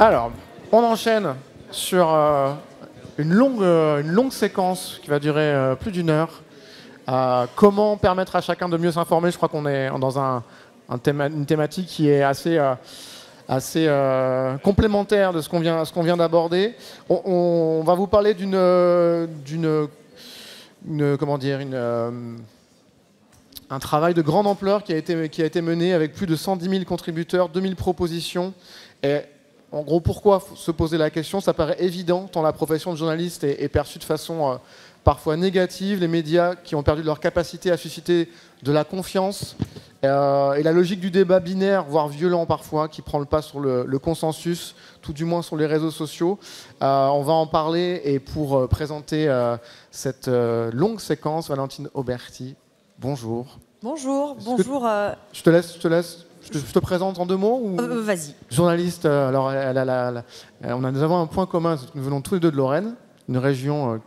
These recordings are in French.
Alors, on enchaîne sur une longue séquence qui va durer plus d'1 heure. Comment permettre à chacun de mieux s'informer? Je crois qu'on est dans une thématique qui est assez complémentaire de ce qu'on vient d'aborder. On va vous parler un travail de grande ampleur qui a été mené avec plus de 110 000 contributeurs, 2000 propositions. Et en gros, pourquoi se poser la question? Ça paraît évident, tant la profession de journaliste est perçue de façon parfois négative. Les médias qui ont perdu leur capacité à susciter de la confiance et la logique du débat binaire, voire violent parfois, qui prend le pas sur le consensus, tout du moins sur les réseaux sociaux. On va en parler, et pour présenter cette longue séquence, Valentine Auberti, bonjour. Bonjour, bonjour. Je te présente en 2 mots ou... Vas-y. Journaliste, alors nous avons un point commun, nous venons tous les 2 de Lorraine, une région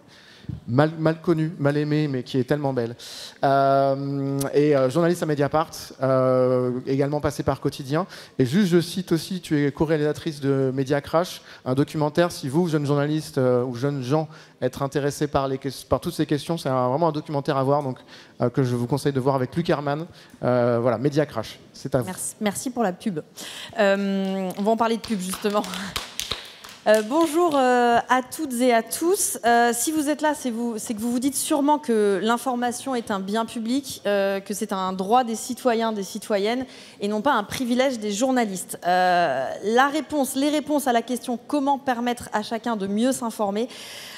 mal connue, mal aimée, mais qui est tellement belle. Journaliste à Mediapart, également passée par Quotidien. Et juste, je cite aussi, tu es co-réalisatrice de Média Crash, un documentaire. Si vous, jeunes journalistes ou jeunes gens, êtes intéressés par toutes ces questions, c'est vraiment un documentaire à voir, donc, que je vous conseille de voir avec Luc Herman. Voilà, Média Crash, c'est à vous. Merci pour la pub. On va en parler de pub, justement. Bonjour à toutes et à tous. Si vous êtes là, c'est que vous vous dites sûrement que l'information est un bien public, que c'est un droit des citoyens, des citoyennes, et non pas un privilège des journalistes. Les réponses à la question « Comment permettre à chacun de mieux s'informer ?»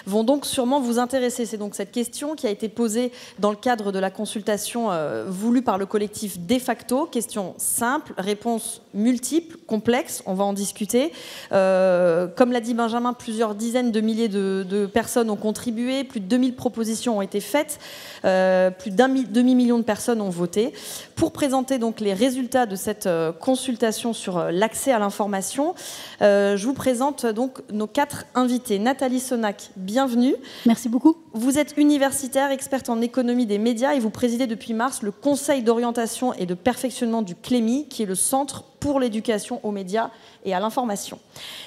vont donc sûrement vous intéresser. C'est donc cette question qui a été posée dans le cadre de la consultation voulue par le collectif De Facto. Question simple, réponse multiple, complexe, on va en discuter. Comme l'a dit Benjamin, plusieurs dizaines de milliers de personnes ont contribué, plus de 2000 propositions ont été faites, plus d'un demi-million de personnes ont voté. Pour présenter donc les résultats de cette consultation sur l'accès à l'information, je vous présente donc nos 4 invités. Nathalie Sonac, bienvenue. Merci beaucoup. Vous êtes universitaire, experte en économie des médias, et vous présidez depuis mars le Conseil d'orientation et de perfectionnement du CLEMI, qui est le Centre pour l'éducation aux médias et à l'information.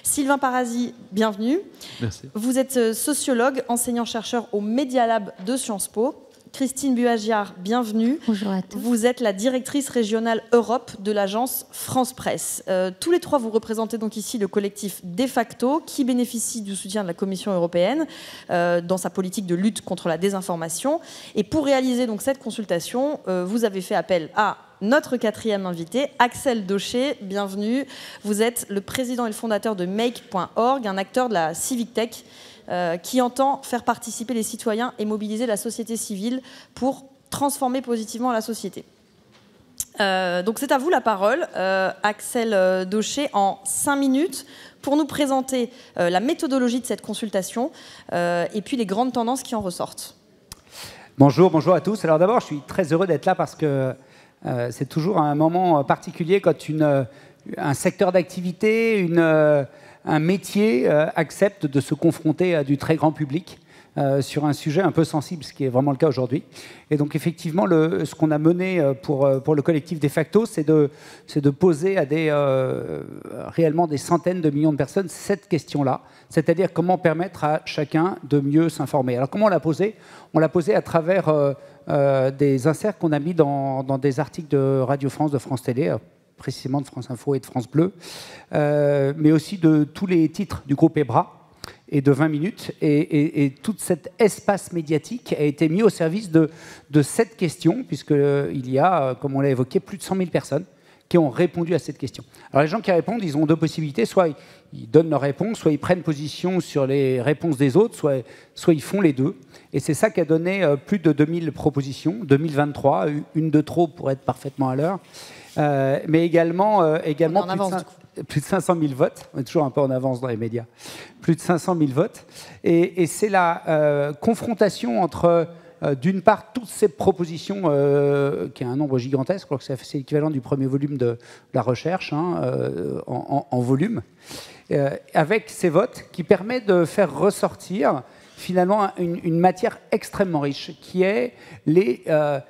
Sylvain Parasi, bienvenue. Merci. Vous êtes sociologue, enseignant-chercheur au Media Lab de Sciences Po. Christine Buagiard, bienvenue. Bonjour à tous. Vous êtes la directrice régionale Europe de l'agence France Presse. Tous les 3, vous représentez donc ici le collectif De Facto, qui bénéficie du soutien de la Commission européenne dans sa politique de lutte contre la désinformation. Et pour réaliser donc cette consultation, vous avez fait appel à notre 4e invité, Axel Daucher, bienvenue. Vous êtes le président et le fondateur de Make.org, un acteur de la Civic Tech, qui entend faire participer les citoyens et mobiliser la société civile pour transformer positivement la société. Donc c'est à vous la parole, Axel Daucher, en 5 minutes, pour nous présenter la méthodologie de cette consultation et puis les grandes tendances qui en ressortent. Bonjour à tous. Alors d'abord, je suis très heureux d'être là parce que c'est toujours un moment particulier quand un secteur d'activité, un métier accepte de se confronter à du très grand public sur un sujet un peu sensible, ce qui est vraiment le cas aujourd'hui. Et donc effectivement, ce qu'on a mené pour le collectif De Facto, c'est de poser à réellement des centaines de millions de personnes cette question-là, c'est-à-dire comment permettre à chacun de mieux s'informer. Alors comment on l'a posé? On l'a posé à travers des inserts qu'on a mis dans des articles de Radio France, de France Télé, précisément de France Info et de France Bleu, mais aussi de tous les titres du groupe EBRA et de 20 minutes. Et tout cet espace médiatique a été mis au service de cette question, puisqu'il y a, comme on l'a évoqué, plus de 100 000 personnes qui ont répondu à cette question. Alors les gens qui répondent, ils ont 2 possibilités. Soit ils donnent leur réponse, soit ils prennent position sur les réponses des autres, soit ils font les 2. Et c'est ça qui a donné plus de 2000 propositions, 2023, une de trop pour être parfaitement à l'heure. Mais également plus de 500 000 votes. On est toujours un peu en avance dans les médias. Plus de 500 000 votes. Et c'est la confrontation entre, d'une part, toutes ces propositions, qui est un nombre gigantesque. Je crois que c'est l'équivalent du premier volume de la recherche, en volume, avec ces votes qui permettent de faire ressortir finalement une matière extrêmement riche, qui est les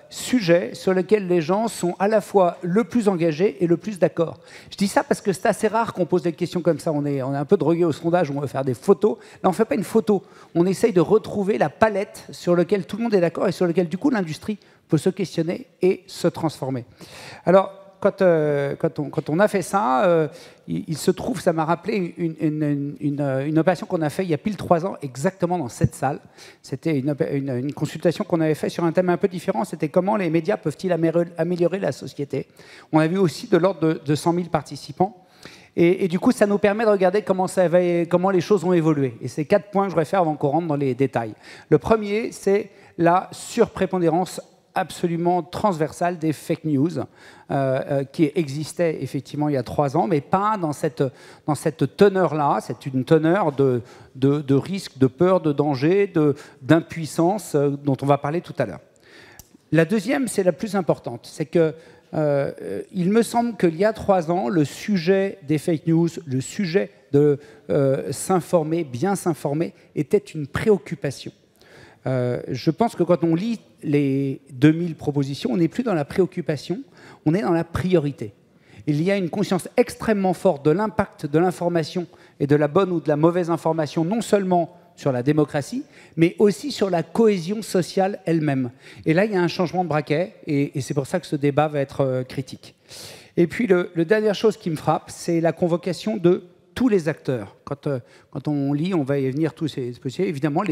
sujets sur lesquels les gens sont à la fois le plus engagés et le plus d'accord. Je dis ça parce que c'est assez rare qu'on pose des questions comme ça. On est un peu drogué au sondage, on veut faire des photos. Là, on ne fait pas une photo. On essaye de retrouver la palette sur laquelle tout le monde est d'accord et sur laquelle, du coup, l'industrie peut se questionner et se transformer. Alors, quand on a fait ça, il se trouve, ça m'a rappelé une opération qu'on a fait il y a pile 3 ans, exactement dans cette salle. C'était une consultation qu'on avait fait sur un thème un peu différent. C'était comment les médias peuvent-ils améliorer la société. On a vu aussi de l'ordre de 100 000 participants. Et du coup, ça nous permet de regarder comment les choses ont évolué. Et c'est 4 points que je voudrais faire avant qu'on rentre dans les détails. Le premier, c'est la surprépondérance absolument transversale des fake news qui existait effectivement il y a 3 ans, mais pas dans cette teneur-là. C'est une teneur de risque, de peur, de danger, d'impuissance dont on va parler tout à l'heure. La deuxième, c'est la plus importante, c'est que il me semble qu'il y a 3 ans, le sujet des fake news, le sujet de s'informer, bien s'informer, était une préoccupation. Je pense que quand on lit les 2000 propositions, on n'est plus dans la préoccupation, on est dans la priorité. Il y a une conscience extrêmement forte de l'impact de l'information et de la bonne ou de la mauvaise information, non seulement sur la démocratie, mais aussi sur la cohésion sociale elle-même. Et là, il y a un changement de braquet, et c'est pour ça que ce débat va être critique. Et puis, la dernière chose qui me frappe, c'est la convocation de tous les acteurs. Quand on lit, on va y venir tous ces spécialistes. Évidemment,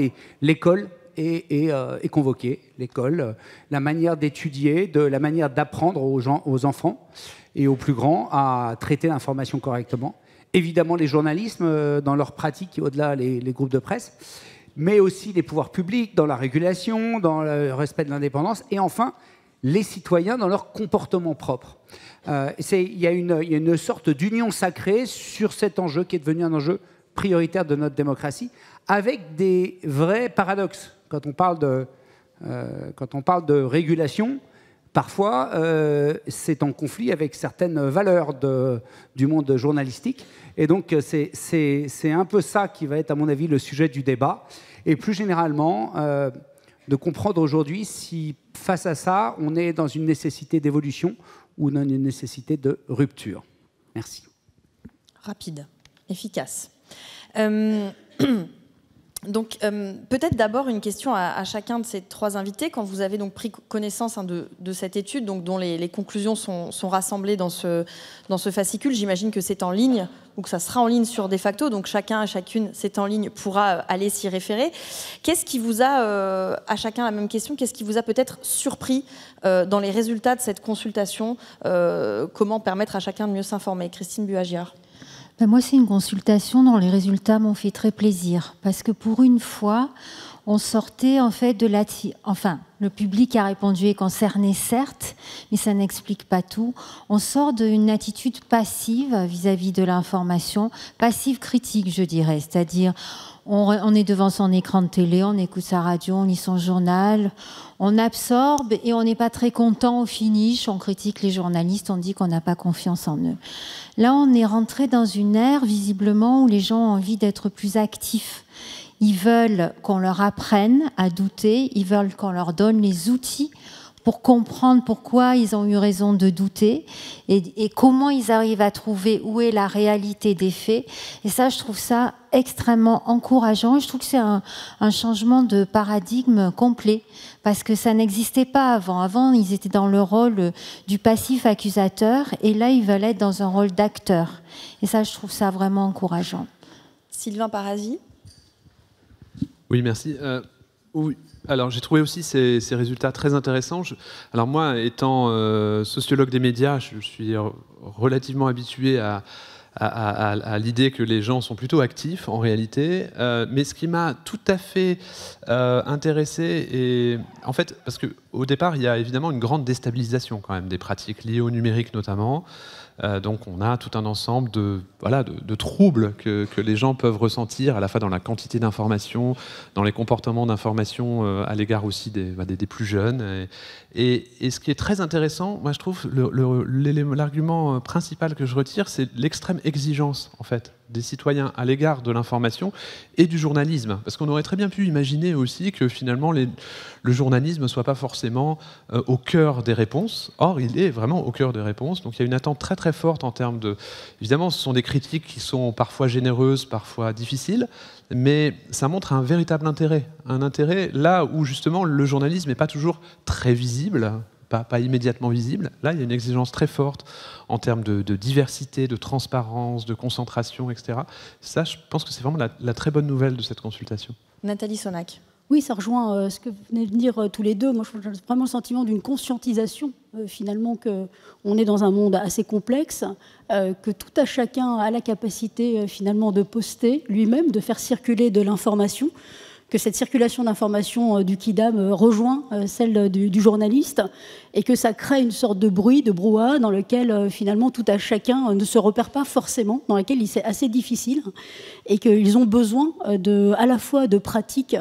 l'école est convoquée, l'école, la manière d'étudier, la manière d'apprendre aux enfants et aux plus grands à traiter l'information correctement. Évidemment, les journalistes dans leur pratique, au-delà les groupes de presse, mais aussi les pouvoirs publics dans la régulation, dans le respect de l'indépendance, et enfin, les citoyens dans leur comportement propre. Il y a une sorte d'union sacrée sur cet enjeu qui est devenu un enjeu prioritaire de notre démocratie, avec des vrais paradoxes. Quand on parle de régulation, parfois c'est en conflit avec certaines valeurs du monde journalistique. Et donc c'est un peu ça qui va être, à mon avis, le sujet du débat. Et plus généralement, de comprendre aujourd'hui si, face à ça, on est dans une nécessité d'évolution ou dans une nécessité de rupture. Merci. Rapide, efficace. Donc, peut-être d'abord une question à chacun de ces 3 invités. Quand vous avez donc pris connaissance de cette étude, donc, dont les conclusions sont rassemblées dans ce fascicule, j'imagine que c'est en ligne, ou que ça sera en ligne sur De Facto, donc chacun et chacune, c'est en ligne, pourra aller s'y référer. Qu'est-ce qui vous a, à chacun la même question, qu'est-ce qui vous a peut-être surpris dans les résultats de cette consultation? Comment permettre à chacun de mieux s'informer? Christine Buagiar. Moi, c'est une consultation dont les résultats m'ont fait très plaisir, parce que pour une fois, on sortait en fait de enfin, le public a répondu est concerné, certes, mais ça n'explique pas tout. On sort d'une attitude passive vis-à-vis de l'information, passive critique, je dirais, c'est-à-dire on est devant son écran de télé, on écoute sa radio, on lit son journal, on absorbe et on n'est pas très content au finish, on critique les journalistes, on dit qu'on n'a pas confiance en eux. Là, on est rentré dans une ère, visiblement, où les gens ont envie d'être plus actifs. Ils veulent qu'on leur apprenne à douter, ils veulent qu'on leur donne les outils pour comprendre pourquoi ils ont eu raison de douter et comment ils arrivent à trouver où est la réalité des faits. Et ça, je trouve ça extrêmement encourageant. Je trouve que c'est un changement de paradigme complet parce que ça n'existait pas avant. Avant, ils étaient dans le rôle du passif accusateur et là, ils veulent être dans un rôle d'acteur. Et ça, je trouve ça vraiment encourageant. Sylvain Parasi. Oui, merci. Oui. Alors, j'ai trouvé aussi ces résultats très intéressants. Alors moi, étant sociologue des médias, je suis relativement habitué à l'idée que les gens sont plutôt actifs, en réalité. Mais ce qui m'a tout à fait intéressé, et en fait, parce qu'au départ, il y a évidemment une grande déstabilisation quand même des pratiques liées au numérique notamment. Donc on a tout un ensemble de troubles que les gens peuvent ressentir à la fois dans la quantité d'informations, dans les comportements d'information à l'égard aussi des plus jeunes. Et ce qui est très intéressant, moi je trouve, l'argument principal que je retire, c'est l'extrême exigence en fait des citoyens à l'égard de l'information et du journalisme. Parce qu'on aurait très bien pu imaginer aussi que finalement le journalisme ne soit pas forcément au cœur des réponses. Or, il est vraiment au cœur des réponses. Donc il y a une attente très très forte en termes de... Évidemment, ce sont des critiques qui sont parfois généreuses, parfois difficiles, mais ça montre un véritable intérêt. Un intérêt là où justement le journalisme n'est pas toujours très visible, pas immédiatement visible. Là, il y a une exigence très forte en termes de diversité, de transparence, de concentration, etc. Ça, je pense que c'est vraiment la très bonne nouvelle de cette consultation. Nathalie Sonac. Oui, ça rejoint ce que vous venez de dire tous les deux. Moi, j'ai vraiment le sentiment d'une conscientisation, finalement, qu'on est dans un monde assez complexe, que tout à chacun a la capacité, finalement, de poster lui-même, de faire circuler de l'information, que cette circulation d'information du Kidam rejoint celle du journaliste et que ça crée une sorte de bruit, de brouhaha dans lequel finalement tout à chacun ne se repère pas forcément, dans lequel c'est assez difficile et qu'ils ont besoin à la fois de pratiques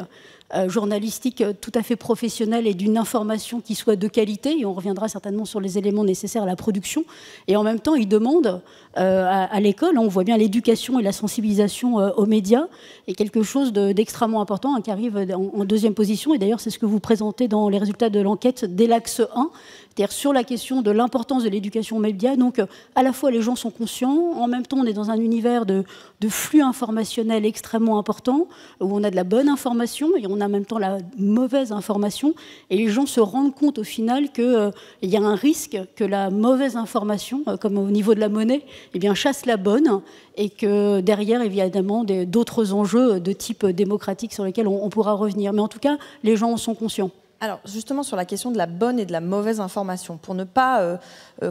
journalistique tout à fait professionnelle et d'une information qui soit de qualité, et on reviendra certainement sur les éléments nécessaires à la production, et en même temps ils demandent à l'école, on voit bien l'éducation et la sensibilisation aux médias, est quelque chose d'extrêmement important, qui arrive en deuxième position, et d'ailleurs c'est ce que vous présentez dans les résultats de l'enquête dès l'axe 1, c'est-à-dire sur la question de l'importance de l'éducation aux médias. Donc à la fois les gens sont conscients, en même temps on est dans un univers de flux informationnel extrêmement important, où on a de la bonne information et on a en même temps la mauvaise information, et les gens se rendent compte au final qu'il y a un risque que la mauvaise information, comme au niveau de la monnaie, eh bien, chasse la bonne, et que derrière, évidemment, d'autres enjeux de type démocratique sur lesquels on pourra revenir. Mais en tout cas, les gens en sont conscients. Alors, justement, sur la question de la bonne et de la mauvaise information, pour ne pas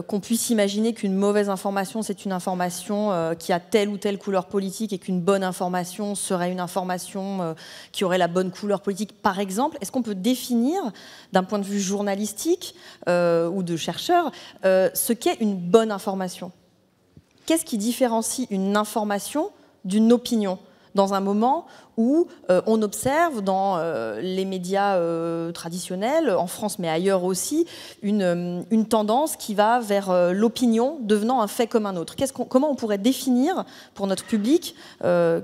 qu'on puisse imaginer qu'une mauvaise information, c'est une information qui a telle ou telle couleur politique et qu'une bonne information serait une information qui aurait la bonne couleur politique, par exemple, est-ce qu'on peut définir, d'un point de vue journalistique ou de chercheur, ce qu'est une bonne information ? Qu'est-ce qui différencie une information d'une opinion ? Dans un moment où on observe dans les médias traditionnels, en France mais ailleurs aussi, une tendance qui va vers l'opinion devenant un fait comme un autre. Comment on pourrait définir pour notre public, dans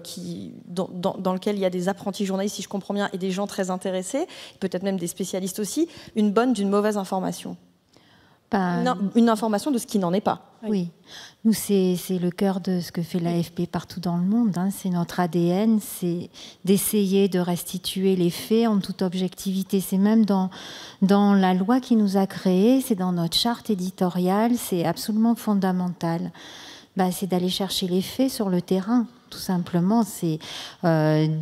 lequel il y a des apprentis journalistes, si je comprends bien, et des gens très intéressés, peut-être même des spécialistes aussi, une bonne d'une mauvaise information ? Une information de ce qui n'en est pas. Oui, nous c'est le cœur de ce que fait l'AFP partout dans le monde. Hein. C'est notre ADN, c'est d'essayer de restituer les faits en toute objectivité. C'est même dans la loi qui nous a créés, c'est dans notre charte éditoriale, c'est absolument fondamental. C'est d'aller chercher les faits sur le terrain. Tout simplement, c'est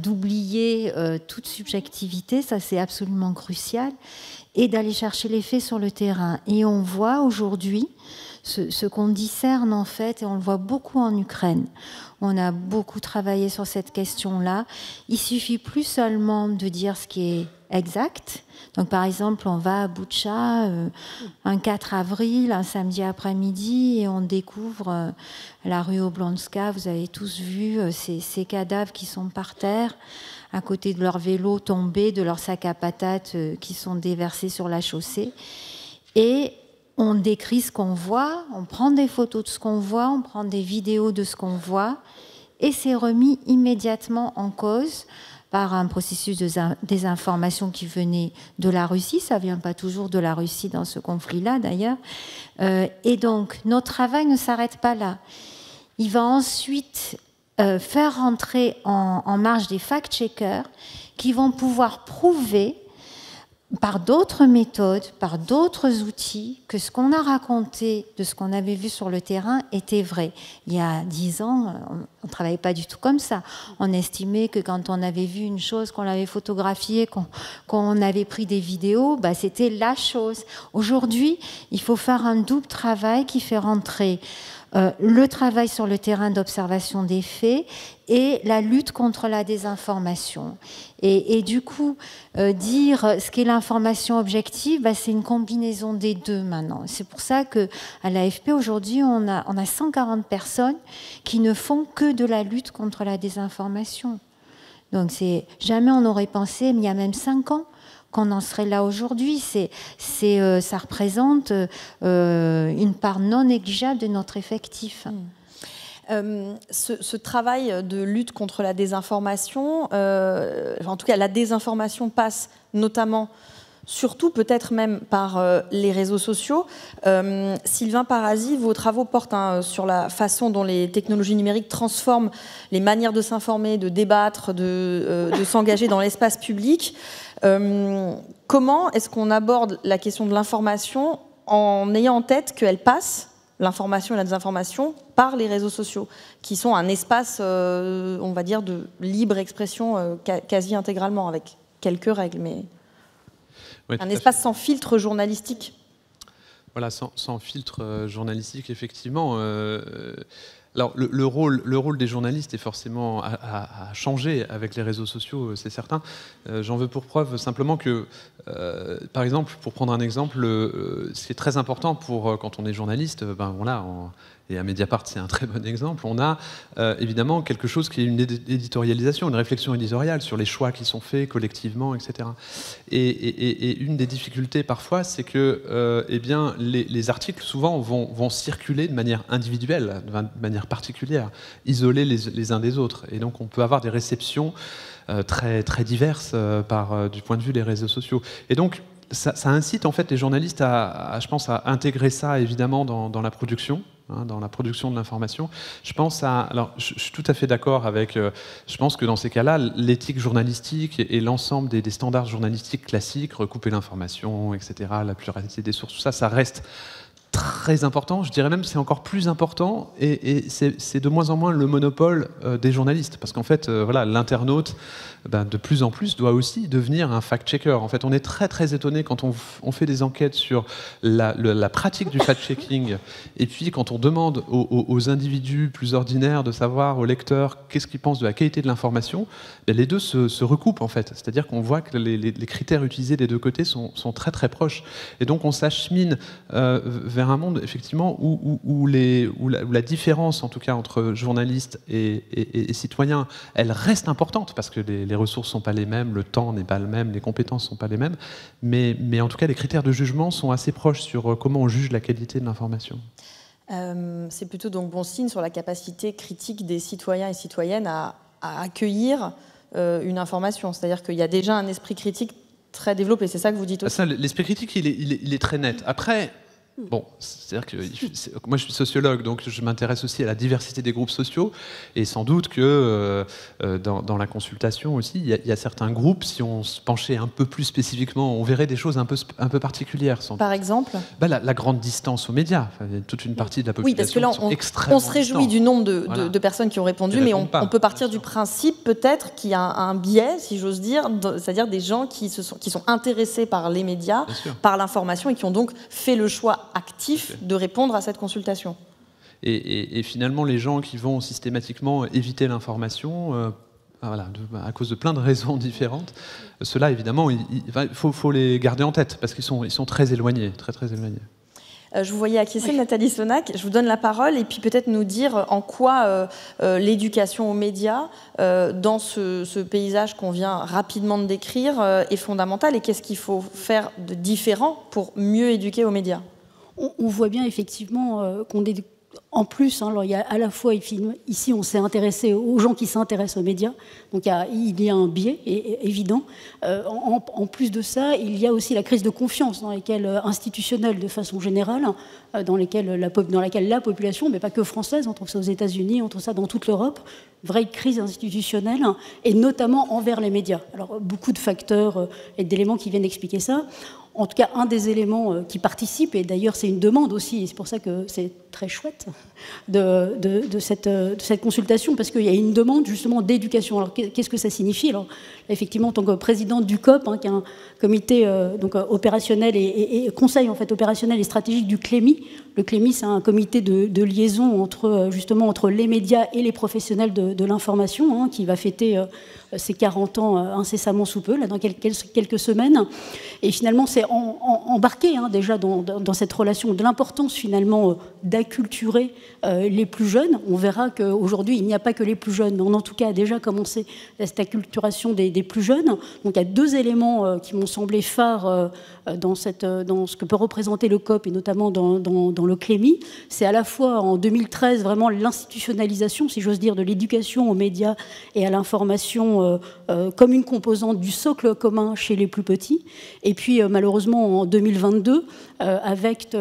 d'oublier toute subjectivité, ça c'est absolument crucial, et d'aller chercher les faits sur le terrain. Et on voit aujourd'hui ce qu'on discerne en fait, et on le voit beaucoup en Ukraine. On a beaucoup travaillé sur cette question-là. Il suffit plus seulement de dire ce qui est exact. Donc par exemple, on va à Boutcha un 4 avril, un samedi après-midi, et on découvre la rue Oblonska. Vous avez tous vu ces cadavres qui sont par terre, à côté de leurs vélos tombés, de leurs sacs à patates qui sont déversés sur la chaussée. Et on décrit ce qu'on voit, on prend des photos de ce qu'on voit, on prend des vidéos de ce qu'on voit, et c'est remis immédiatement en cause par un processus de désinformation qui venait de la Russie. Ça ne vient pas toujours de la Russie dans ce conflit-là, d'ailleurs. Et donc, notre travail ne s'arrête pas là. Il va ensuite faire rentrer en marge des fact-checkers qui vont pouvoir prouver par d'autres méthodes, par d'autres outils, que ce qu'on a raconté de ce qu'on avait vu sur le terrain était vrai. Il y a 10 ans, on ne travaillait pas du tout comme ça. On estimait que quand on avait vu une chose, qu'on l'avait photographiée, qu'on avait pris des vidéos, c'était la chose. Aujourd'hui, il faut faire un double travail qui fait rentrer le travail sur le terrain d'observation des faits et la lutte contre la désinformation. Et du coup, dire ce qu'est l'information objective, c'est une combinaison des deux maintenant. C'est pour ça qu'à l'AFP, aujourd'hui, on a 140 personnes qui ne font que de la lutte contre la désinformation. Donc, jamais on n'aurait pensé, mais il y a même 5 ans, qu'on en serait là aujourd'hui. Ça représente une part non négligeable de notre effectif. Ce travail de lutte contre la désinformation, en tout cas la désinformation passe notamment, surtout peut-être même par les réseaux sociaux. Sylvain Parasi, vos travaux portent sur la façon dont les technologies numériques transforment les manières de s'informer, de débattre, de s'engager dans l'espace public. Comment est-ce qu'on aborde la question de l'information en ayant en tête qu'elle passe, l'information et la désinformation, par les réseaux sociaux, qui sont un espace, on va dire, de libre expression quasi intégralement, avec quelques règles, mais oui, un espace sans filtre journalistique. Voilà, sans filtre journalistique, effectivement. Alors, le rôle des journalistes est forcément à changer avec les réseaux sociaux, c'est certain. J'en veux pour preuve simplement que, par exemple, pour prendre un exemple, ce qui est très important quand on est journaliste, et à Mediapart c'est un très bon exemple, on a évidemment quelque chose qui est une éditorialisation, une réflexion éditoriale sur les choix qui sont faits collectivement, etc. Et une des difficultés parfois, c'est que les articles souvent vont circuler de manière individuelle, de manière particulière, isolés les uns des autres. Et donc on peut avoir des réceptions très, très diverses du point de vue des réseaux sociaux. Et donc ça incite en fait les journalistes je pense, à intégrer ça évidemment dans la production. Dans la production de l'information. Alors, je suis tout à fait d'accord avec... je pense que dans ces cas-là, l'éthique journalistique et l'ensemble des standards journalistiques classiques, recouper l'information, etc., la pluralité des sources, tout ça, ça reste très important. Je dirais même que c'est encore plus important et c'est de moins en moins le monopole des journalistes. Parce qu'en fait, l'internaute, de plus en plus, doit aussi devenir un fact-checker. En fait, on est très, très étonné quand on fait des enquêtes sur la pratique du fact-checking et puis quand on demande aux individus plus ordinaires de savoir, aux lecteurs, qu'est-ce qu'ils pensent de la qualité de l'information, les deux se recoupent, en fait. C'est-à-dire qu'on voit que les critères utilisés des deux côtés sont très, très proches. Et donc, on s'achemine vers un monde, effectivement, où la différence, en tout cas, entre journalistes et citoyens, elle reste importante, parce que les ressources ne sont pas les mêmes, le temps n'est pas le même, les compétences ne sont pas les mêmes, mais en tout cas, les critères de jugement sont assez proches sur comment on juge la qualité de l'information. C'est plutôt donc bon signe sur la capacité critique des citoyens et citoyennes à accueillir une information. C'est-à-dire qu'il y a déjà un esprit critique très développé, c'est ça que vous dites aussi. L'esprit critique, il est très net. Après... Bon, c'est-à-dire que moi je suis sociologue, donc je m'intéresse aussi à la diversité des groupes sociaux, et sans doute que dans la consultation aussi, il y a certains groupes, si on se penchait un peu plus spécifiquement, on verrait des choses un peu particulières. Par exemple la grande distance aux médias. Il y a toute une partie de la population. Oui, parce que là, on se réjouit du nombre de personnes qui ont répondu, mais on peut partir du principe peut-être qu'il y a un biais, si j'ose dire, c'est-à-dire des gens qui sont intéressés par les médias, par l'information, et qui ont donc fait le choix actif de répondre à cette consultation. Et finalement, les gens qui vont systématiquement éviter l'information, à cause de plein de raisons différentes, ceux-là, évidemment, il faut les garder en tête, parce qu'ils sont très éloignés, très, très éloignés. Je vous voyais acquiescer, Nathalie Sonac. Je vous donne la parole et puis peut-être nous dire en quoi l'éducation aux médias, dans ce paysage qu'on vient rapidement de décrire, est fondamentale, et qu'est-ce qu'il faut faire de différent pour mieux éduquer aux médias. On voit bien effectivement qu'on est en plus, alors il y a à la fois ici on s'est intéressé aux gens qui s'intéressent aux médias, donc il y a un biais évident. En plus de ça, il y a aussi la crise de confiance institutionnelle de façon générale, dans laquelle la population, mais pas que française, on trouve ça aux États-Unis, on trouve ça dans toute l'Europe, vraie crise institutionnelle, et notamment envers les médias. Alors beaucoup de facteurs et d'éléments qui viennent expliquer ça. En tout cas, un des éléments qui participe, et d'ailleurs c'est une demande aussi, et c'est pour ça que c'est très chouette de cette consultation, parce qu'il y a une demande justement d'éducation. Alors qu'est-ce que ça signifie? Alors effectivement, en tant que présidente du COP, qui est un comité opérationnel et conseil en fait opérationnel et stratégique du CLEMI. Le CLEMI, c'est un comité de liaison entre les médias et les professionnels de l'information, qui va fêter ses 40 ans incessamment sous peu, là, dans quelques semaines. Et finalement, c'est s'est embarqué déjà dans cette relation de l'importance finalement d'acculturer les plus jeunes. On verra qu'aujourd'hui, il n'y a pas que les plus jeunes, mais on en tout cas a déjà commencé cette acculturation des plus jeunes. Donc il y a deux éléments qui m'ont semblé phares dans ce que peut représenter le COP et notamment dans le CLEMI. C'est à la fois en 2013 vraiment l'institutionnalisation, si j'ose dire, de l'éducation aux médias et à l'information comme une composante du socle commun chez les plus petits. Et puis malheureusement en 2022, avec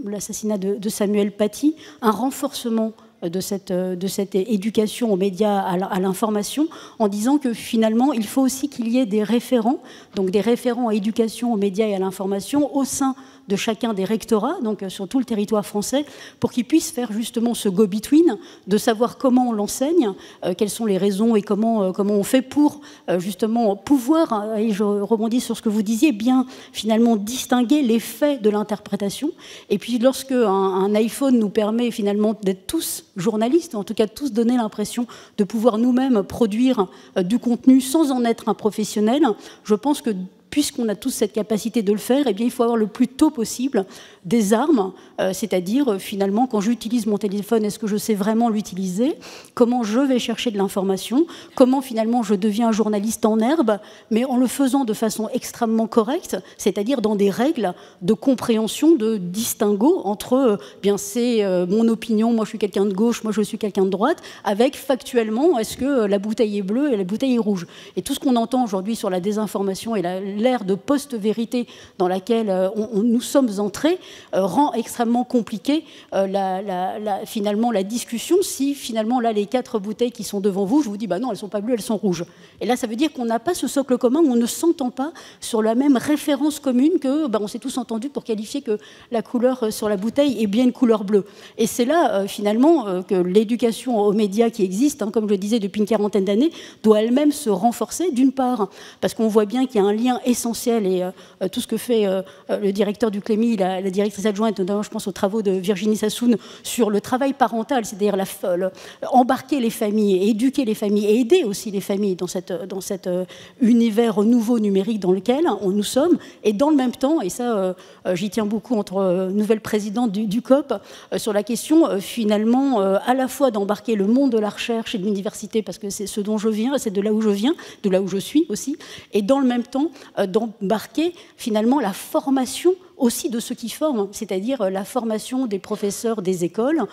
l'assassinat de Samuel Paty, un renforcement de cette éducation aux médias, à l'information, en disant que finalement, il faut aussi qu'il y ait des référents, donc des référents à éducation aux médias et à l'information au sein de chacun des rectorats, donc sur tout le territoire français, pour qu'ils puissent faire justement ce go-between, de savoir comment on l'enseigne, quelles sont les raisons et comment on fait pour justement pouvoir, et je rebondis sur ce que vous disiez, bien finalement distinguer les faits de l'interprétation. Et puis lorsque un iPhone nous permet finalement d'être tous journalistes, en tout cas tous donner l'impression de pouvoir nous-mêmes produire du contenu sans en être un professionnel, je pense que puisqu'on a tous cette capacité de le faire, eh bien, il faut avoir le plus tôt possible des armes, c'est-à-dire finalement quand j'utilise mon téléphone, est-ce que je sais vraiment l'utiliser, comment je vais chercher de l'information, comment finalement je deviens un journaliste en herbe, mais en le faisant de façon extrêmement correcte, c'est-à-dire dans des règles de compréhension, de distinguo entre bien c'est mon opinion, moi je suis quelqu'un de gauche, moi je suis quelqu'un de droite, avec factuellement est-ce que la bouteille est bleue et la bouteille est rouge. Et tout ce qu'on entend aujourd'hui sur la désinformation et l'ère de post-vérité dans laquelle nous sommes entrés rend extrêmement compliqué finalement la discussion. Si finalement là les 4 bouteilles qui sont devant vous, je vous dis bah non, elles sont pas bleues, elles sont rouges. Et là ça veut dire qu'on n'a pas ce socle commun, où on ne s'entend pas sur la même référence commune que on s'est tous entendus pour qualifier que la couleur sur la bouteille est bien une couleur bleue. Et c'est là finalement que l'éducation aux médias qui existe, comme je le disais depuis une quarantaine d'années, doit elle-même se renforcer, d'une part parce qu'on voit bien qu'il y a un lien essentiel et tout ce que fait le directeur du CLEMI, la directrice adjointe, notamment je pense aux travaux de Virginie Sassoon sur le travail parental, c'est-à-dire embarquer les familles, éduquer les familles et aider aussi les familles dans cet univers nouveau numérique dans lequel nous sommes. Et dans le même temps, et ça j'y tiens beaucoup entre nouvelle présidente du COP, sur la question finalement à la fois d'embarquer le monde de la recherche et de l'université, parce que c'est ce dont je viens, c'est de là où je viens, de là où je suis aussi, et dans le même temps d'embarquer finalement la formation aussi de ceux qui forment, c'est-à-dire la formation des professeurs des écoles,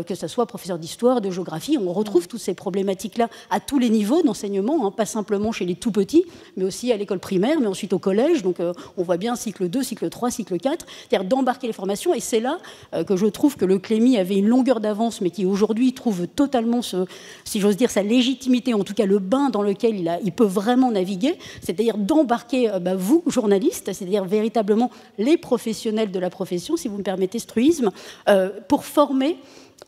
que ce soit professeurs d'histoire, de géographie. On retrouve toutes ces problématiques-là à tous les niveaux d'enseignement, pas simplement chez les tout-petits, mais aussi à l'école primaire, mais ensuite au collège. Donc on voit bien cycle 2, cycle 3, cycle 4, c'est-à-dire d'embarquer les formations. Et c'est là que je trouve que le CLEMI avait une longueur d'avance, mais qui aujourd'hui trouve totalement, si j'ose dire, sa légitimité, en tout cas le bain dans lequel il peut vraiment naviguer, c'est-à-dire d'embarquer vous, journalistes, c'est-à-dire véritablement les professionnels de la profession, si vous me permettez ce truisme, pour former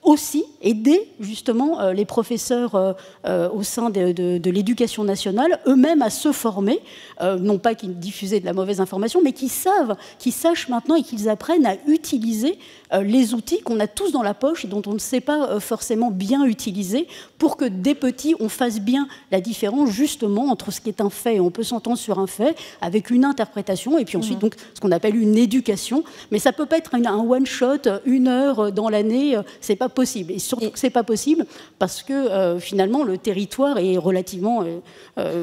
aussi, aider justement les professeurs au sein de l'éducation nationale, eux-mêmes à se former, non pas qu'ils diffusaient de la mauvaise information, mais qu'ils sachent maintenant et qu'ils apprennent à utiliser les outils qu'on a tous dans la poche et dont on ne sait pas forcément bien utiliser, pour que dès petits, on fasse bien la différence justement entre ce qui est un fait, et on peut s'entendre sur un fait, avec une interprétation, et puis ensuite donc, ce qu'on appelle une éducation. Mais ça ne peut pas être un one-shot, 1 heure dans l'année, c'est pas possible. Et surtout que c'est pas possible parce que finalement, le territoire est relativement,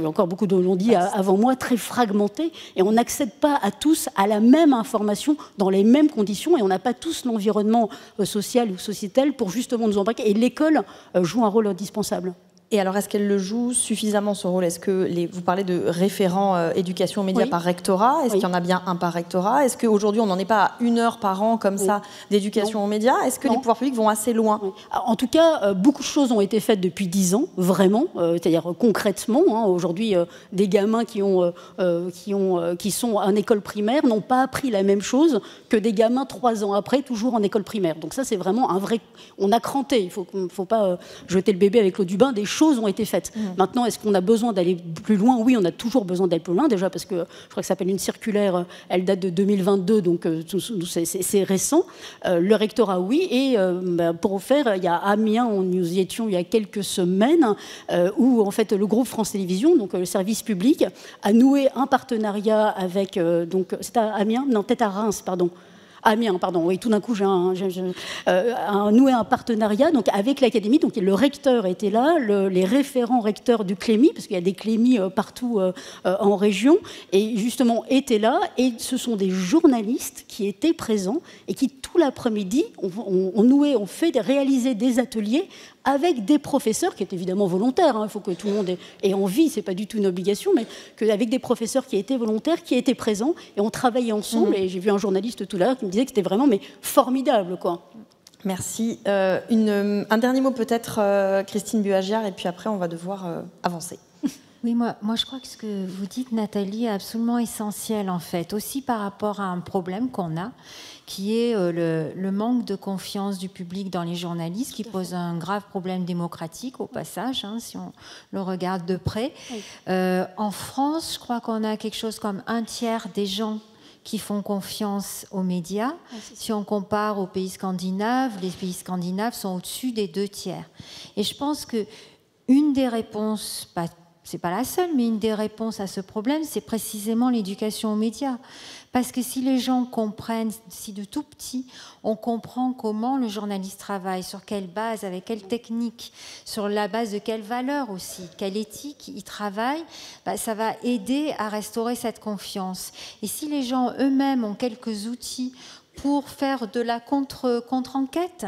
encore beaucoup de l'ont dit avant moi, très fragmenté, et on n'accède pas à tous à la même information dans les mêmes conditions, et on n'a pas tous l'environnement social ou sociétal pour justement nous embarquer. Et l'école joue un rôle indispensable. Et alors, est-ce qu'elle le joue suffisamment, ce rôle? Est-ce que vous parlez de référents éducation aux médias par rectorat? Est-ce qu'il y en a bien un par rectorat? Est-ce qu'aujourd'hui, on n'en est pas à 1 heure par an comme ça d'éducation aux médias? Est-ce que les pouvoirs publics vont assez loin? En tout cas, beaucoup de choses ont été faites depuis 10 ans, vraiment, c'est-à-dire concrètement. Aujourd'hui, des gamins qui sont en école primaire n'ont pas appris la même chose que des gamins 3 ans après, toujours en école primaire. Donc ça, c'est vraiment un vrai... On a cranté, il ne faut pas jeter le bébé avec l'eau du bain, des choses ont été faites. Maintenant, est-ce qu'on a besoin d'aller plus loin? Oui, on a toujours besoin d'aller plus loin, déjà parce que je crois que ça s'appelle une circulaire, elle date de 2022, donc c'est récent. Le rectorat, oui, et pour faire, il y a Amiens, nous y étions il y a quelques semaines, où en fait le groupe France Télévisions, donc le service public, a noué un partenariat avec, donc c'est à Amiens, non, peut-être à Reims, pardon. Amiens, pardon, oui, tout d'un coup, j'ai noué un partenariat donc, avec l'académie. Donc, le recteur était là, les référents recteurs du Clémy, parce qu'il y a des Clémy partout en région, et justement étaient là. Et ce sont des journalistes qui étaient présents et qui, tout l'après-midi, ont fait réaliser des ateliers avec des professeurs qui étaient évidemment volontaires, il faut que tout le monde ait envie, c'est pas du tout une obligation, mais avec des professeurs qui étaient volontaires, qui étaient présents, et on travaillait ensemble, et j'ai vu un journaliste tout à l'heure qui me disait que c'était vraiment formidable, quoi. Merci. Un dernier mot peut-être, Christine Buagiar, et puis après on va devoir avancer. Oui, moi je crois que ce que vous dites, Nathalie, est absolument essentiel en fait, aussi par rapport à un problème qu'on a, qui est le manque de confiance du public dans les journalistes, qui pose un grave problème démocratique au passage, si on le regarde de près. Oui. En France, je crois qu'on a quelque chose comme 1/3 des gens qui font confiance aux médias. Si on compare aux pays scandinaves, les pays scandinaves sont au-dessus des 2/3. Et je pense qu'une des réponses, c'est pas la seule, mais une des réponses à ce problème, c'est précisément l'éducation aux médias. Parce que si les gens comprennent, si de tout petit, on comprend comment le journaliste travaille, sur quelle base, avec quelle technique, sur la base de quelles valeurs aussi, quelle éthique il travaille, ça va aider à restaurer cette confiance. Et si les gens eux-mêmes ont quelques outils pour faire de la contre-enquête,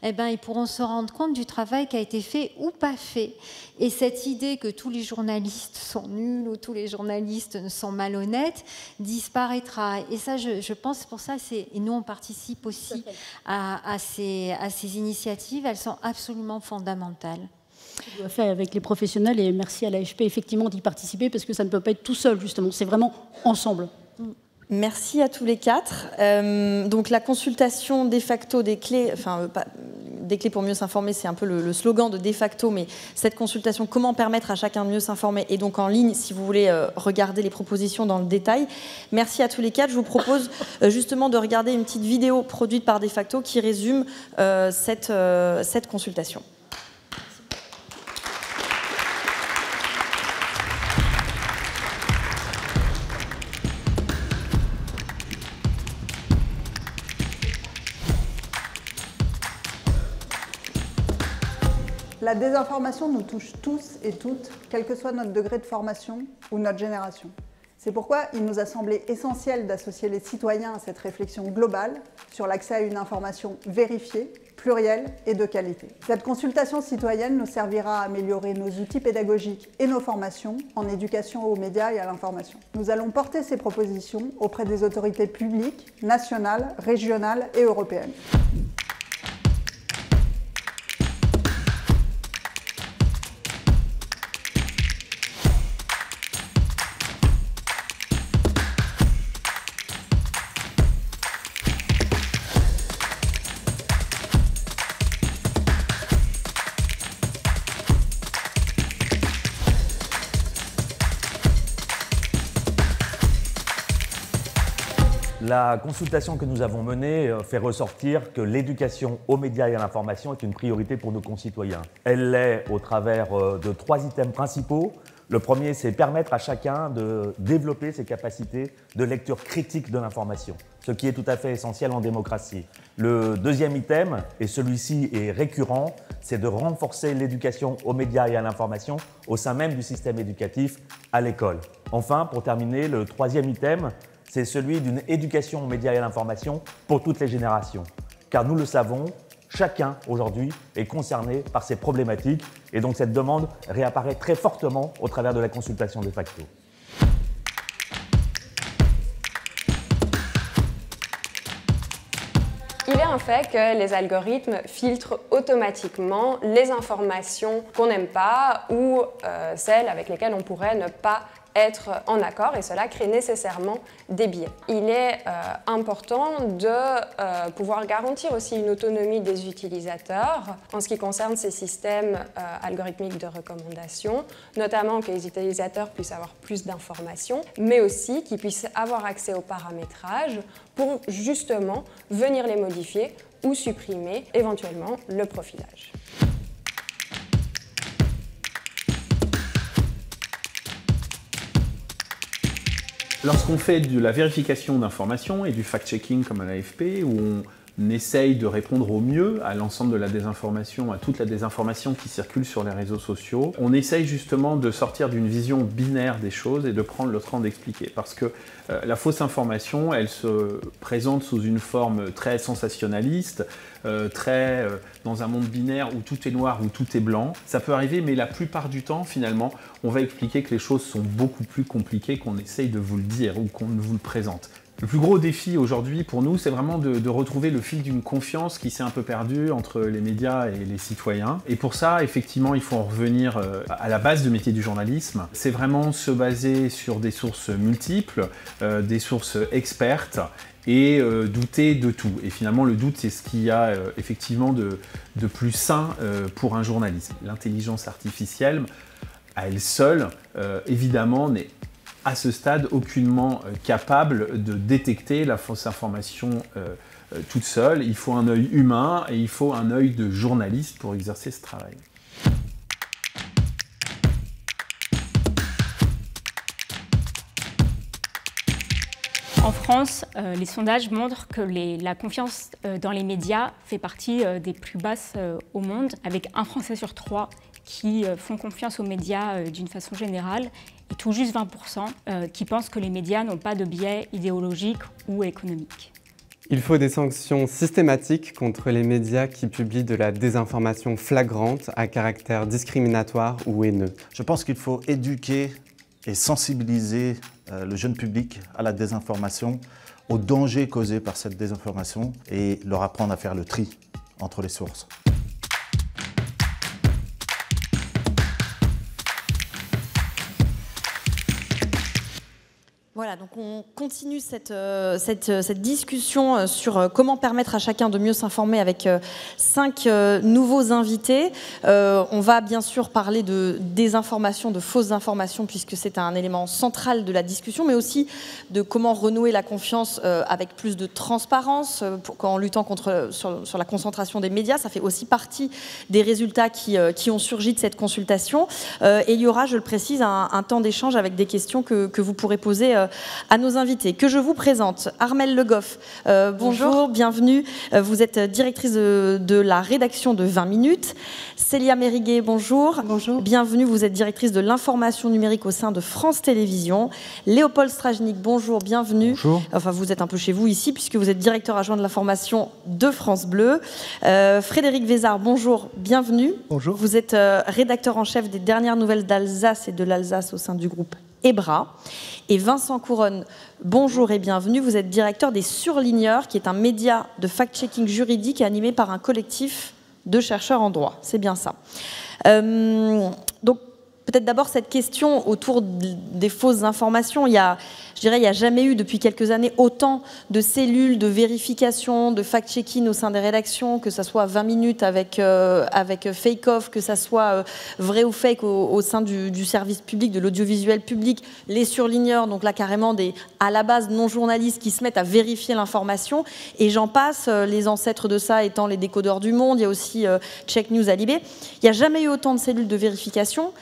ils pourront se rendre compte du travail qui a été fait ou pas fait. Et cette idée que tous les journalistes sont nuls ou tous les journalistes sont malhonnêtes disparaîtra. Et ça, je pense, pour ça, et nous, on participe aussi à ces initiatives. Elles sont absolument fondamentales. On doit faire avec les professionnels, et merci à l'AFP, effectivement, d'y participer, parce que ça ne peut pas être tout seul, justement. C'est vraiment ensemble. Merci à tous les quatre. Donc la consultation de facto des clés, des clés pour mieux s'informer, c'est un peu le slogan de de facto, mais cette consultation, comment permettre à chacun de mieux s'informer, est donc en ligne si vous voulez regarder les propositions dans le détail. Merci à tous les quatre. Je vous propose justement de regarder une petite vidéo produite par de facto qui résume cette consultation. La désinformation nous touche tous et toutes, quel que soit notre degré de formation ou notre génération. C'est pourquoi il nous a semblé essentiel d'associer les citoyens à cette réflexion globale sur l'accès à une information vérifiée, plurielle et de qualité. Cette consultation citoyenne nous servira à améliorer nos outils pédagogiques et nos formations en éducation aux médias et à l'information. Nous allons porter ces propositions auprès des autorités publiques, nationales, régionales et européennes. La consultation que nous avons menée fait ressortir que l'éducation aux médias et à l'information est une priorité pour nos concitoyens. Elle l'est au travers de 3 items principaux. Le premier, c'est permettre à chacun de développer ses capacités de lecture critique de l'information, ce qui est tout à fait essentiel en démocratie. Le deuxième item, et celui-ci est récurrent, c'est de renforcer l'éducation aux médias et à l'information au sein même du système éducatif à l'école. Enfin, pour terminer, le troisième item, c'est celui d'une éducation aux médias et à l'information pour toutes les générations. Car nous le savons, chacun aujourd'hui est concerné par ces problématiques et donc cette demande réapparaît très fortement au travers de la consultation de facto. Il est un fait que les algorithmes filtrent automatiquement les informations qu'on n'aime pas ou celles avec lesquelles on pourrait ne pas être en accord et cela crée nécessairement des biais. Il est important de pouvoir garantir aussi une autonomie des utilisateurs en ce qui concerne ces systèmes algorithmiques de recommandation, notamment que les utilisateurs puissent avoir plus d'informations, mais aussi qu'ils puissent avoir accès au paramétrage pour justement venir les modifier ou supprimer éventuellement le profilage. Lorsqu'on fait de la vérification d'informations et du fact-checking comme à l'AFP, où on essaye de répondre au mieux à l'ensemble de la désinformation, à toute la désinformation qui circule sur les réseaux sociaux, on essaye justement de sortir d'une vision binaire des choses et de prendre le temps d'expliquer. Parce que la fausse information, elle se présente sous une forme très sensationnaliste, dans un monde binaire où tout est noir, où tout est blanc. Ça peut arriver, mais la plupart du temps, finalement, on va expliquer que les choses sont beaucoup plus compliquées qu'on essaye de vous le dire ou qu'on vous le présente. Le plus gros défi aujourd'hui pour nous, c'est vraiment de retrouver le fil d'une confiance qui s'est un peu perdue entre les médias et les citoyens. Et pour ça, effectivement, il faut en revenir à la base du métier du journalisme. C'est vraiment se baser sur des sources multiples, des sources expertes, et douter de tout. Et finalement, le doute, c'est ce qu'il y a effectivement de plus sain pour un journaliste. L'intelligence artificielle, à elle seule, évidemment, n'est à ce stade aucunement capable de détecter la fausse information toute seule. Il faut un œil humain et il faut un œil de journaliste pour exercer ce travail. En France, les sondages montrent que la confiance dans les médias fait partie des plus basses au monde, avec 1 Français sur 3 qui font confiance aux médias d'une façon générale et tout juste 20% qui pensent que les médias n'ont pas de biais idéologiques ou économiques. Il faut des sanctions systématiques contre les médias qui publient de la désinformation flagrante à caractère discriminatoire ou haineux. Je pense qu'il faut éduquer et sensibiliser le jeune public à la désinformation, aux dangers causés par cette désinformation et leur apprendre à faire le tri entre les sources. Voilà, donc on continue cette discussion sur comment permettre à chacun de mieux s'informer avec 5 nouveaux invités. On va bien sûr parler de désinformation, de fausses informations, puisque c'est un élément central de la discussion, mais aussi de comment renouer la confiance avec plus de transparence en luttant sur la concentration des médias. Ça fait aussi partie des résultats qui ont surgi de cette consultation. Et il y aura, je le précise, un temps d'échange avec des questions que vous pourrez poser à nos invités, que je vous présente. Armelle Le Goff, bonjour, bienvenue. Vous êtes directrice de la rédaction de 20 minutes. Célia Mériguet, bonjour. Bonjour. Bienvenue, vous êtes directrice de l'information numérique au sein de France Télévisions. Léopold Strajnik, bonjour, bienvenue. Bonjour. Enfin, vous êtes un peu chez vous ici, puisque vous êtes directeur adjoint de l'information de France Bleu. Frédéric Vézard, bonjour, bienvenue. Bonjour. Vous êtes rédacteur en chef des dernières nouvelles d'Alsace et de l'Alsace au sein du groupe EBRA. Et Vincent Couronne, bonjour et bienvenue. Vous êtes directeur des Surligneurs, qui est un média de fact-checking juridique animé par un collectif de chercheurs en droit. C'est bien ça. Donc, peut-être d'abord cette question autour des fausses informations. Je dirais, il n'y a jamais eu depuis quelques années autant de cellules de vérification, de fact-checking au sein des rédactions, que ce soit 20 minutes avec Fake Off, que ce soit vrai ou fake au sein du service public, de l'audiovisuel public, les surligneurs, donc là carrément à la base non-journalistes qui se mettent à vérifier l'information. Et j'en passe, les ancêtres de ça étant les décodeurs du monde, il y a aussi Check News à Libé. Il n'y a jamais eu autant de cellules de vérification.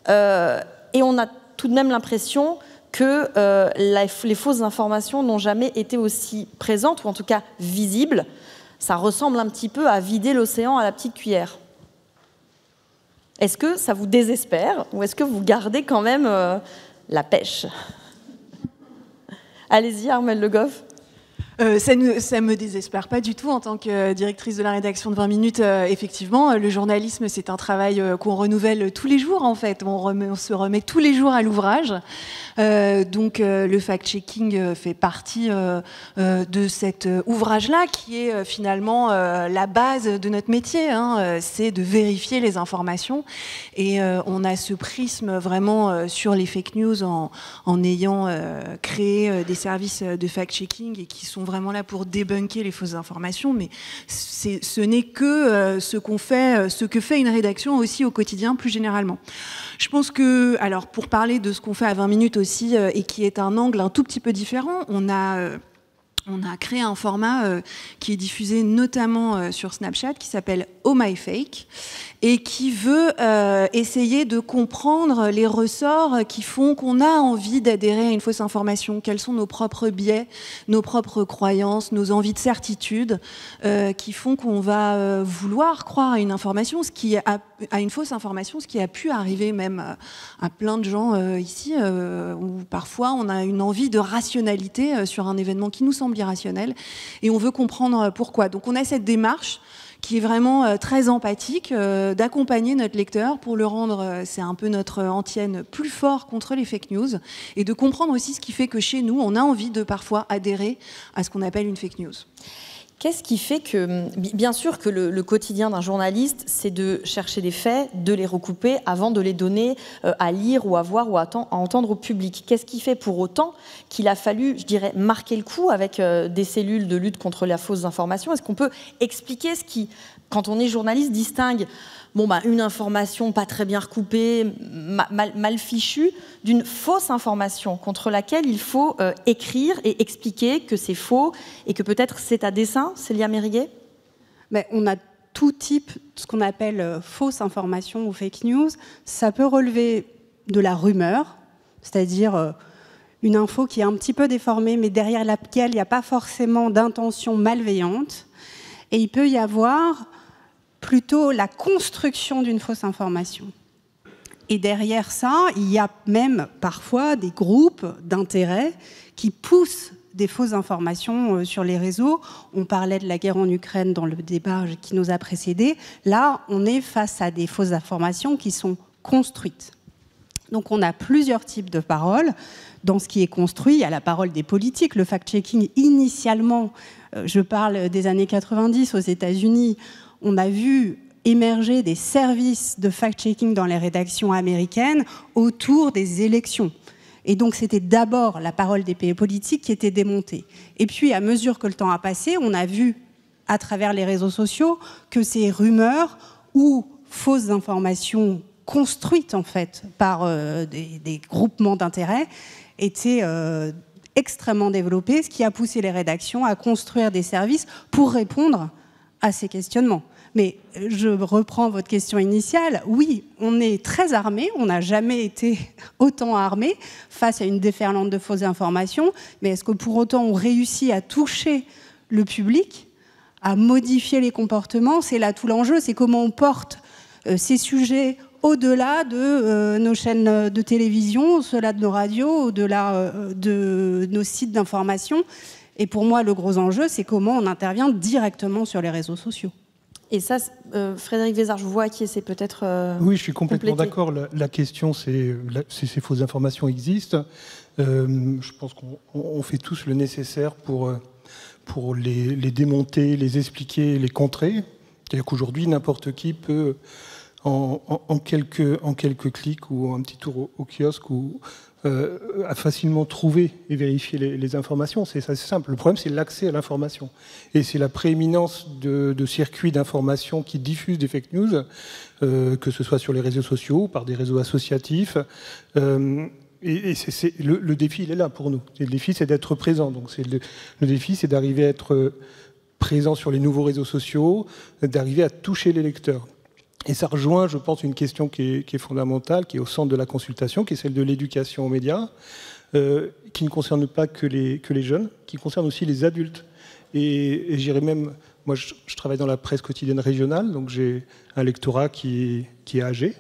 Et on a tout de même l'impression que les fausses informations n'ont jamais été aussi présentes, ou en tout cas visibles. Ça ressemble un petit peu à vider l'océan à la petite cuillère. Est-ce que ça vous désespère, ou est-ce que vous gardez quand même la pêche? Allez-y, Armelle Le Goff. Ça me désespère pas du tout en tant que directrice de la rédaction de 20 minutes. Effectivement, le journalisme, c'est un travail qu'on renouvelle tous les jours, en fait. On se remet tous les jours à l'ouvrage. Donc, le fact-checking fait partie de cet ouvrage-là, qui est finalement la base de notre métier. C'est de vérifier les informations. Et on a ce prisme vraiment sur les fake news en ayant créé des services de fact-checking et qui sont vraiment là pour débunker les fausses informations, mais ce n'est que ce que fait une rédaction aussi au quotidien plus généralement. Je pense que, alors pour parler de ce qu'on fait à 20 minutes aussi, et qui est un angle un tout petit peu différent, on a créé un format qui est diffusé notamment sur Snapchat, qui s'appelle Oh My Fake, et qui veut essayer de comprendre les ressorts qui font qu'on a envie d'adhérer à une fausse information. Quels sont nos propres biais, nos propres croyances, nos envies de certitude, qui font qu'on va vouloir croire à une information, à une fausse information, ce qui a pu arriver même à plein de gens ici, où parfois on a une envie de rationalité sur un événement qui nous semble irrationnel, et on veut comprendre pourquoi. Donc on a cette démarche qui est vraiment très empathique, d'accompagner notre lecteur pour le rendre, c'est un peu notre antienne, plus fort contre les fake news, et de comprendre aussi ce qui fait que chez nous, on a envie de parfois adhérer à ce qu'on appelle une fake news. Qu'est-ce qui fait que, bien sûr que le quotidien d'un journaliste, c'est de chercher des faits, de les recouper avant de les donner à lire ou à voir ou à entendre au public. Qu'est-ce qui fait pour autant qu'il a fallu, je dirais, marquer le coup avec des cellules de lutte contre la fausse information? Est-ce qu'on peut expliquer ce qui, quand on est journaliste, distingue une information pas très bien recoupée, mal fichue, d'une fausse information contre laquelle il faut écrire et expliquer que c'est faux et que peut-être c'est à dessein, Célia Mériguet? On a tout type, ce qu'on appelle fausse information ou fake news. Ça peut relever de la rumeur, c'est-à-dire une info qui est un petit peu déformée, mais derrière laquelle il n'y a pas forcément d'intention malveillante. Et il peut y avoir plutôt la construction d'une fausse information. Et derrière ça, il y a même parfois des groupes d'intérêt qui poussent des fausses informations sur les réseaux. On parlait de la guerre en Ukraine dans le débat qui nous a précédés. Là, on est face à des fausses informations qui sont construites. Donc on a plusieurs types de paroles. Dans ce qui est construit, il y a la parole des politiques. Le fact-checking, initialement, je parle des années 90 aux États-Unis, on a vu émerger des services de fact-checking dans les rédactions américaines autour des élections. Et donc, c'était d'abord la parole des pays politiques qui était démontée. Et puis, à mesure que le temps a passé, on a vu, à travers les réseaux sociaux, que ces rumeurs ou fausses informations construites, en fait, par des groupements d'intérêt étaient extrêmement développées, ce qui a poussé les rédactions à construire des services pour répondre à ces questionnements. Mais je reprends votre question initiale. Oui, on est très armé, on n'a jamais été autant armé face à une déferlante de fausses informations, mais est-ce que pour autant on réussit à toucher le public, à modifier les comportements? C'est là tout l'enjeu, c'est comment on porte ces sujets au-delà de nos chaînes de télévision, au-delà de nos radios, au-delà de nos sites d'information. Et pour moi, le gros enjeu, c'est comment on intervient directement sur les réseaux sociaux. Et ça, Frédéric Vézard, je vous vois qui c'est peut-être oui, je suis complètement d'accord. La question, c'est si ces fausses informations existent. Je pense qu'on fait tous le nécessaire pour les démonter, les expliquer, les contrer. C'est-à-dire qu'aujourd'hui, n'importe qui peut, en quelques clics ou un petit tour au kiosque, à facilement trouver et vérifier les informations. C'est assez simple. Le problème, c'est l'accès à l'information. Et c'est la prééminence de circuits d'information qui diffusent des fake news, que ce soit sur les réseaux sociaux, par des réseaux associatifs. Le défi, il est là pour nous. Et le défi, c'est d'être présent. Donc, le défi, c'est d'arriver à être présent sur les nouveaux réseaux sociaux, d'arriver à toucher les lecteurs. Et ça rejoint, je pense, une question qui est fondamentale, qui est au centre de la consultation, qui est celle de l'éducation aux médias, qui ne concerne pas que les jeunes, qui concerne aussi les adultes. Et j'irais même, moi je travaille dans la presse quotidienne régionale, donc j'ai un lectorat qui est âgé.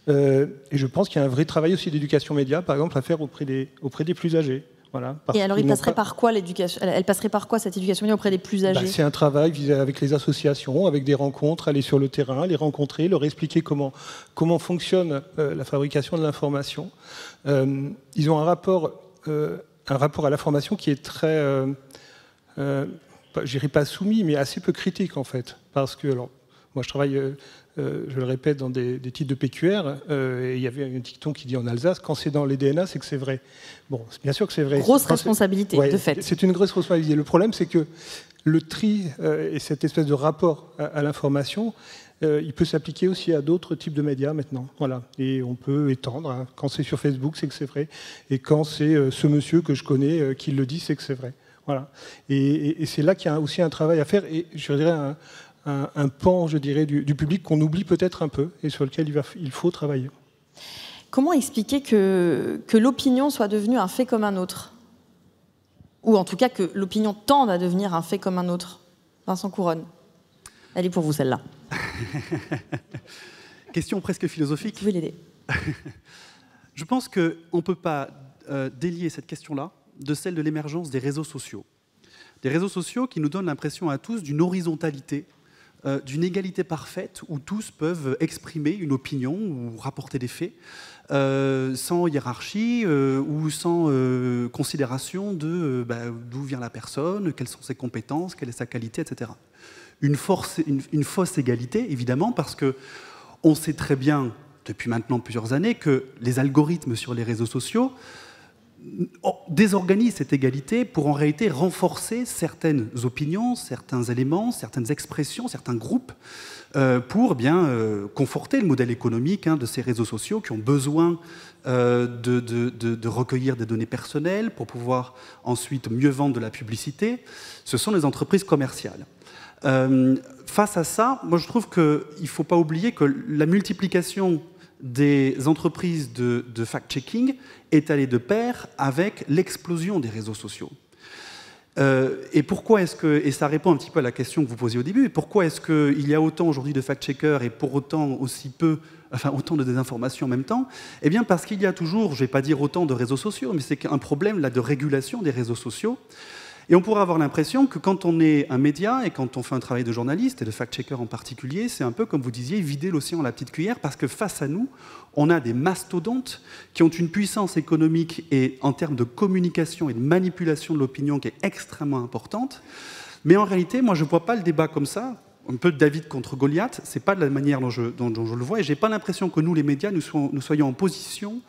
Et je pense qu'il y a un vrai travail aussi d'éducation média, par exemple, à faire auprès des plus âgés. Voilà, et alors, il passerait par quoi l'éducation? Elle passerait par quoi cette éducation auprès des plus âgés? C'est un travail avec les associations, avec des rencontres, aller sur le terrain, les rencontrer, leur expliquer comment fonctionne la fabrication de l'information. Ils ont un rapport à l'information qui est très, je dirais pas soumis, mais assez peu critique en fait. Parce que, alors, moi je travaille, je le répète, dans des titres de PQR, et il y avait un dicton qui dit en Alsace, quand c'est dans les DNA, c'est que c'est vrai. Bon, bien sûr que c'est vrai. Grosse responsabilité, de fait. C'est une grosse responsabilité. Le problème, c'est que le tri et cette espèce de rapport à l'information, il peut s'appliquer aussi à d'autres types de médias maintenant. Voilà. Et on peut étendre. Hein. Quand c'est sur Facebook, c'est que c'est vrai. Et quand c'est ce monsieur que je connais qui le dit, c'est que c'est vrai. Voilà. Et c'est là qu'il y a aussi un travail à faire. Et je dirais un pan, je dirais, du public qu'on oublie peut-être un peu et sur lequel il faut travailler. Comment expliquer que l'opinion soit devenue un fait comme un autre? Ou en tout cas que l'opinion tende à devenir un fait comme un autre? Vincent Couronne. Elle est pour vous, celle-là. Question presque philosophique. Vous pouvez l'aider. Je pense qu'on ne peut pas délier cette question-là de celle de l'émergence des réseaux sociaux. Des réseaux sociaux qui nous donnent l'impression à tous d'une horizontalité, d'une égalité parfaite où tous peuvent exprimer une opinion ou rapporter des faits sans hiérarchie ou sans considération de d'où vient la personne, quelles sont ses compétences, quelle est sa qualité, etc. Une fausse égalité, évidemment, parce qu'on sait très bien, depuis maintenant plusieurs années, que les algorithmes sur les réseaux sociaux désorganisent cette égalité pour en réalité renforcer certaines opinions, certains éléments, certaines expressions, certains groupes, pour bien conforter le modèle économique de ces réseaux sociaux qui ont besoin de recueillir des données personnelles pour pouvoir ensuite mieux vendre de la publicité. Ce sont les entreprises commerciales. Face à ça, moi je trouve qu'il ne faut pas oublier que la multiplication des entreprises de fact-checking est allée de pair avec l'explosion des réseaux sociaux. Et pourquoi est-ce que, et ça répond un petit peu à la question que vous posiez au début, pourquoi est-ce qu'il y a autant aujourd'hui de fact-checkers et pour autant aussi peu, enfin autant de désinformation en même temps? Eh bien parce qu'il y a toujours, je ne vais pas dire autant de réseaux sociaux, mais c'est un problème là de régulation des réseaux sociaux. Et on pourrait avoir l'impression que quand on est un média et quand on fait un travail de journaliste, et de fact-checker en particulier, c'est un peu comme vous disiez, vider l'océan à la petite cuillère, parce que face à nous, on a des mastodontes qui ont une puissance économique et en termes de communication et de manipulation de l'opinion qui est extrêmement importante. Mais en réalité, moi je ne vois pas le débat comme ça, un peu David contre Goliath, c'est pas de la manière dont je le vois, et je n'ai pas l'impression que nous, les médias, nous soyons en position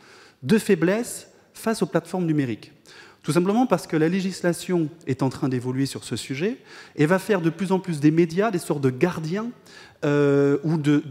de faiblesse face aux plateformes numériques. Tout simplement parce que la législation est en train d'évoluer sur ce sujet et va faire de plus en plus des médias des sortes de gardiens ou de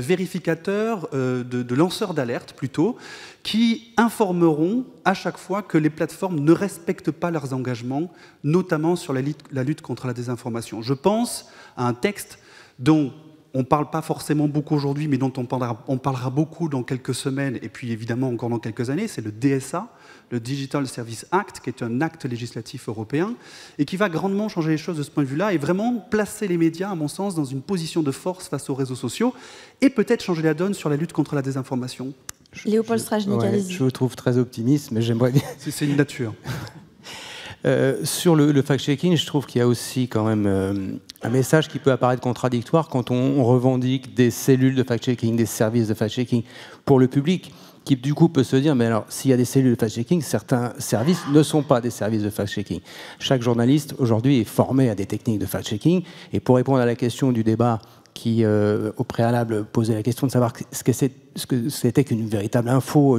vérificateurs, de lanceurs d'alerte plutôt, qui informeront à chaque fois que les plateformes ne respectent pas leurs engagements, notamment sur la lutte contre la désinformation. Je pense à un texte dont on ne parle pas forcément beaucoup aujourd'hui, mais dont on parlera beaucoup dans quelques semaines, et puis évidemment encore dans quelques années, c'est le DSA, le Digital Services Act, qui est un acte législatif européen, et qui va grandement changer les choses de ce point de vue-là, et vraiment placer les médias, à mon sens, dans une position de force face aux réseaux sociaux, et peut-être changer la donne sur la lutte contre la désinformation. Léopold Strajnik, allez-y. Je vous trouve très optimiste, mais j'aimerais bien... C'est une nature. Sur le fact-checking, je trouve qu'il y a aussi quand même un message qui peut apparaître contradictoire quand on revendique des cellules de fact-checking, des services de fact-checking pour le public, qui du coup peut se dire, mais alors s'il y a des cellules de fact-checking, certains services ne sont pas des services de fact-checking. Chaque journaliste aujourd'hui est formé à des techniques de fact-checking, et pour répondre à la question du débat qui, au préalable, posait la question de savoir ce que c'était qu'une véritable info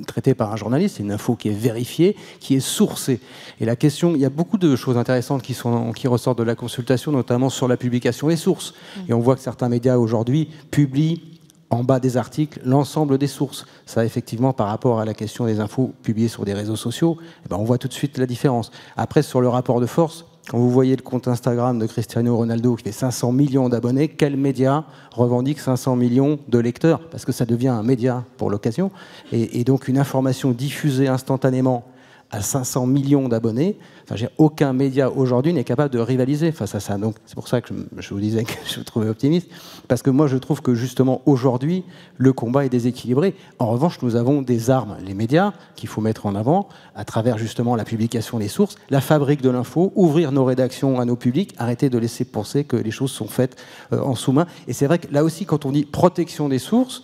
traitée par un journaliste, c'est une info qui est vérifiée, qui est sourcée. Et la question, il y a beaucoup de choses intéressantes qui ressortent de la consultation, notamment sur la publication des sources. Et on voit que certains médias aujourd'hui publient en bas des articles l'ensemble des sources. Ça, effectivement, par rapport à la question des infos publiées sur des réseaux sociaux, eh ben, on voit tout de suite la différence. Après, sur le rapport de force, quand vous voyez le compte Instagram de Cristiano Ronaldo qui fait 500 millions d'abonnés, quel média revendique 500 millions de lecteurs? Parce que ça devient un média pour l'occasion. Et donc une information diffusée instantanément à 500 millions d'abonnés. Enfin, aucun média aujourd'hui n'est capable de rivaliser face à ça. Donc c'est pour ça que je vous disais que je me trouvais optimiste, parce que moi je trouve que justement aujourd'hui le combat est déséquilibré. En revanche, nous avons des armes, les médias, qu'il faut mettre en avant à travers justement la publication des sources, la fabrique de l'info, ouvrir nos rédactions à nos publics, arrêter de laisser penser que les choses sont faites en sous-main. Et c'est vrai que là aussi, quand on dit protection des sources,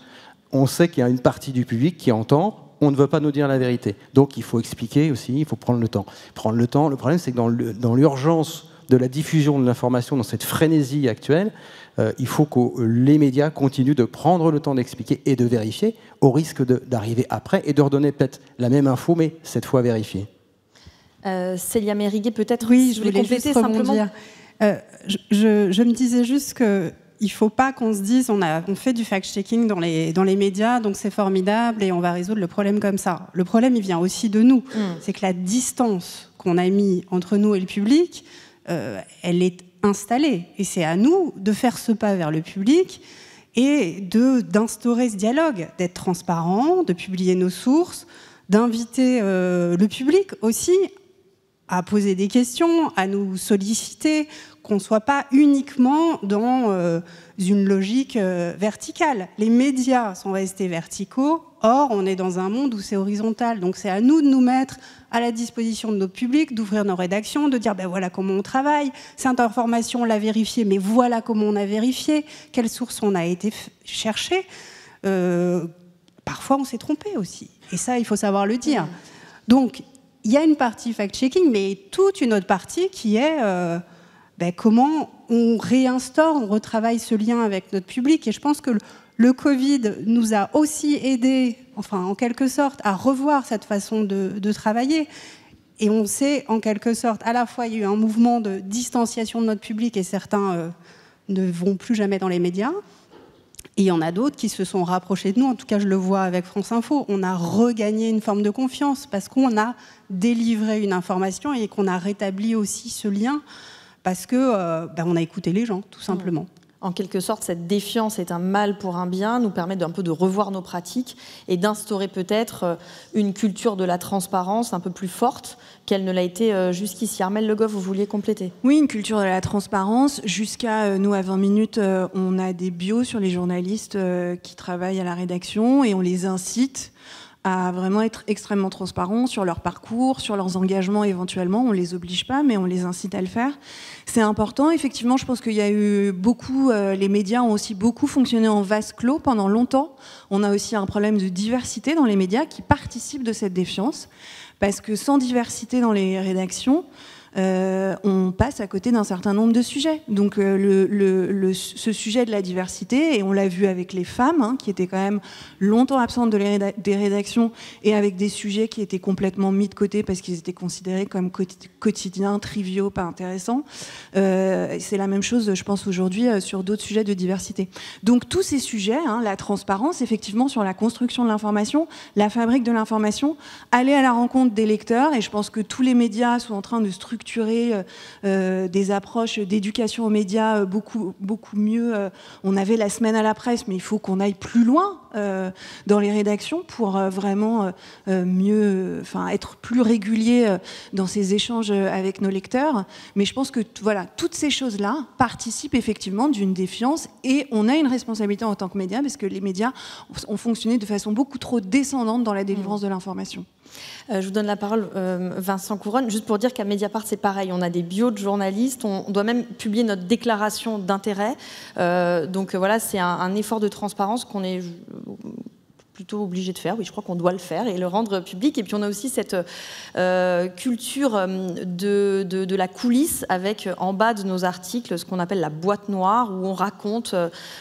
on sait qu'il y a une partie du public qui entend on ne veut pas nous dire la vérité. Donc il faut expliquer aussi, il faut prendre le temps. Prendre le temps, le problème c'est que dans l'urgence de la diffusion de l'information, dans cette frénésie actuelle, il faut que les médias continuent de prendre le temps d'expliquer et de vérifier, au risque d'arriver après et de redonner peut-être la même info, mais cette fois vérifiée. Célia Mériguet, peut-être, oui, je voulais compléter simplement. Je me disais juste que il ne faut pas qu'on se dise on fait du fact-checking dans les médias, donc c'est formidable et on va résoudre le problème comme ça. Le problème, il vient aussi de nous. C'est que la distance qu'on a mis entre nous et le public, elle est installée. Et c'est à nous de faire ce pas vers le public et d'instaurer ce dialogue, d'être transparent, de publier nos sources, d'inviter le public aussi à poser des questions, à nous solliciter, qu'on ne soit pas uniquement dans une logique verticale. Les médias sont restés verticaux, or on est dans un monde où c'est horizontal. Donc c'est à nous de nous mettre à la disposition de nos publics, d'ouvrir nos rédactions, de dire ben voilà comment on travaille, cette information on l'a vérifiée, mais voilà comment on a vérifié, quelles sources on a été chercher. Parfois on s'est trompé aussi, et ça il faut savoir le dire. Donc il y a une partie fact-checking, mais toute une autre partie qui est comment on réinstaure, on retravaille ce lien avec notre public. Et je pense que le Covid nous a aussi aidé, enfin en quelque sorte, à revoir cette façon de travailler. Et on sait, en quelque sorte, à la fois il y a eu un mouvement de distanciation de notre public et certains ne vont plus jamais dans les médias. Et il y en a d'autres qui se sont rapprochés de nous. En tout cas, je le vois avec France Info. On a regagné une forme de confiance parce qu'on a délivré une information et qu'on a rétabli aussi ce lien parce que on a écouté les gens, tout simplement. En quelque sorte, cette défiance est un mal pour un bien, nous permet d'un peu de revoir nos pratiques et d'instaurer peut-être une culture de la transparence un peu plus forte qu'elle ne l'a été jusqu'ici. Armelle Le Goff, vous vouliez compléter? Oui, une culture de la transparence. Jusqu'à nous, à 20 minutes, on a des bios sur les journalistes qui travaillent à la rédaction et on les incite à vraiment être extrêmement transparents sur leur parcours, sur leurs engagements éventuellement. On ne les oblige pas, mais on les incite à le faire. C'est important. Effectivement, je pense qu'il y a eu beaucoup... les médias ont aussi beaucoup fonctionné en vase clos pendant longtemps. On a aussi un problème de diversité dans les médias qui participe de cette défiance. Parce que sans diversité dans les rédactions, on passe à côté d'un certain nombre de sujets. Donc ce sujet de la diversité, et on l'a vu avec les femmes, qui étaient quand même longtemps absentes des rédactions, et avec des sujets qui étaient complètement mis de côté parce qu'ils étaient considérés comme quotidiens, triviaux, pas intéressants. C'est la même chose, je pense, aujourd'hui sur d'autres sujets de diversité. Donc tous ces sujets, la transparence, effectivement, sur la construction de l'information, la fabrique de l'information, aller à la rencontre des lecteurs, et je pense que tous les médias sont en train de structurer des approches d'éducation aux médias beaucoup mieux. On avait la semaine à la presse, mais il faut qu'on aille plus loin dans les rédactions pour vraiment être plus régulier dans ces échanges avec nos lecteurs. Mais je pense que voilà, toutes ces choses-là participent effectivement d'une défiance, et on a une responsabilité en tant que médias, parce que les médias ont fonctionné de façon beaucoup trop descendante dans la délivrance de l'information. Je vous donne la parole, Vincent Couronne, juste pour dire qu'à Mediapart, c'est pareil. On a des bios de journalistes, on doit même publier notre déclaration d'intérêt. Donc voilà, c'est un effort de transparence qu'on est plutôt obligé de faire. Oui, je crois qu'on doit le faire et le rendre public. Et puis on a aussi cette culture de la coulisse avec en bas de nos articles ce qu'on appelle la boîte noire, où on raconte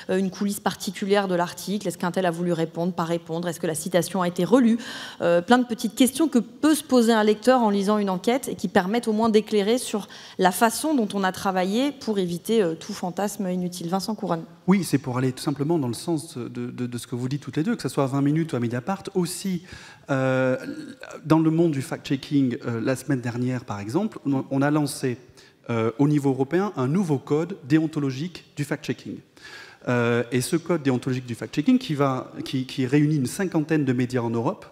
une coulisse particulière de l'article. Est-ce qu'un tel a voulu répondre, pas répondre? Est-ce que la citation a été relue? Plein de petites questions que peut se poser un lecteur en lisant une enquête et qui permettent au moins d'éclairer sur la façon dont on a travaillé pour éviter tout fantasme inutile. Vincent Couronne. Oui, c'est pour aller tout simplement dans le sens de ce que vous dites toutes les deux, que ce soit à 20 minutes ou à Mediapart. Aussi, dans le monde du fact-checking, la semaine dernière, par exemple, on a lancé au niveau européen un nouveau code déontologique du fact-checking. Et ce code déontologique du fact-checking, qui réunit une cinquantaine de médias en Europe,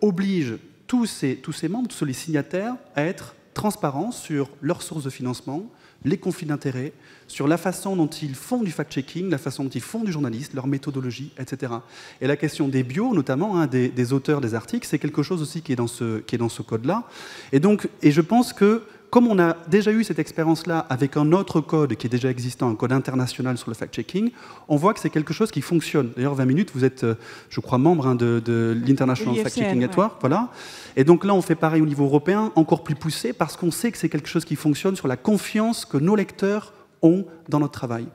oblige tous ces membres, tous les signataires, à être transparents sur leurs sources de financement, les conflits d'intérêts, sur la façon dont ils font du fact-checking, la façon dont ils font du journaliste, leur méthodologie, etc. Et la question des bios, notamment des auteurs des articles, c'est quelque chose aussi qui est dans ce code-là. Et je pense que, comme on a déjà eu cette expérience-là avec un autre code qui est déjà existant, un code international sur le fact-checking, on voit que c'est quelque chose qui fonctionne. D'ailleurs, 20 minutes, vous êtes, je crois, membre de l'International Fact-Checking Network. Voilà. Et donc là, on fait pareil au niveau européen, encore plus poussé, parce qu'on sait que c'est quelque chose qui fonctionne sur la confiance que nos lecteurs ont dans notre travail.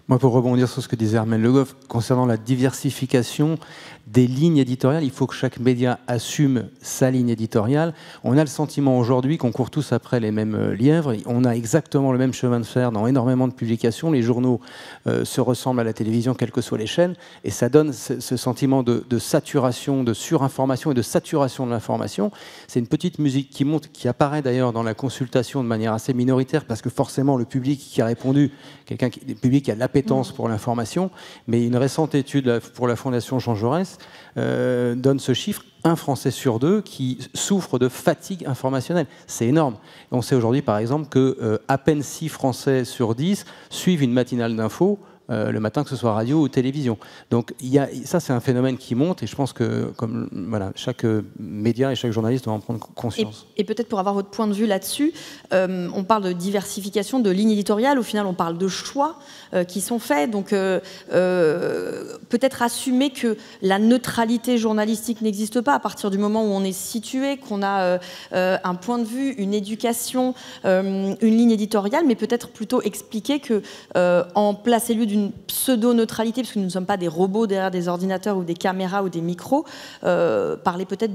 Moi, pour rebondir sur ce que disait Armelle Le Goff, concernant la diversification des lignes éditoriales, il faut que chaque média assume sa ligne éditoriale. On a le sentiment aujourd'hui qu'on court tous après les mêmes lièvres. On a exactement le même chemin de fer dans énormément de publications. Les journaux se ressemblent à la télévision, quelles que soient les chaînes. Et ça donne ce sentiment de saturation, de surinformation et de saturation de l'information. C'est une petite musique qui monte, qui apparaît d'ailleurs dans la consultation de manière assez minoritaire, parce que forcément, le public qui a répondu, le public qui a de l'appétence pour l'information, mais une récente étude pour la Fondation Jean Jaurès donne ce chiffre, 1 Français sur 2 qui souffre de fatigue informationnelle. C'est énorme. Et on sait aujourd'hui, par exemple, que à peine 6 Français sur 10 suivent une matinale d'infos le matin, que ce soit radio ou télévision. Donc ça, c'est un phénomène qui monte, et je pense que chaque média et chaque journaliste doit en prendre conscience. Et peut-être pour avoir votre point de vue là-dessus, on parle de diversification, de ligne éditoriale, au final on parle de choix qui sont faits, donc peut-être assumer que la neutralité journalistique n'existe pas à partir du moment où on est situé, qu'on a un point de vue, une éducation, une ligne éditoriale, mais peut-être plutôt expliquer que en place et lieu d'une pseudo-neutralité, parce que nous ne sommes pas des robots derrière des ordinateurs ou des caméras ou des micros, parler peut-être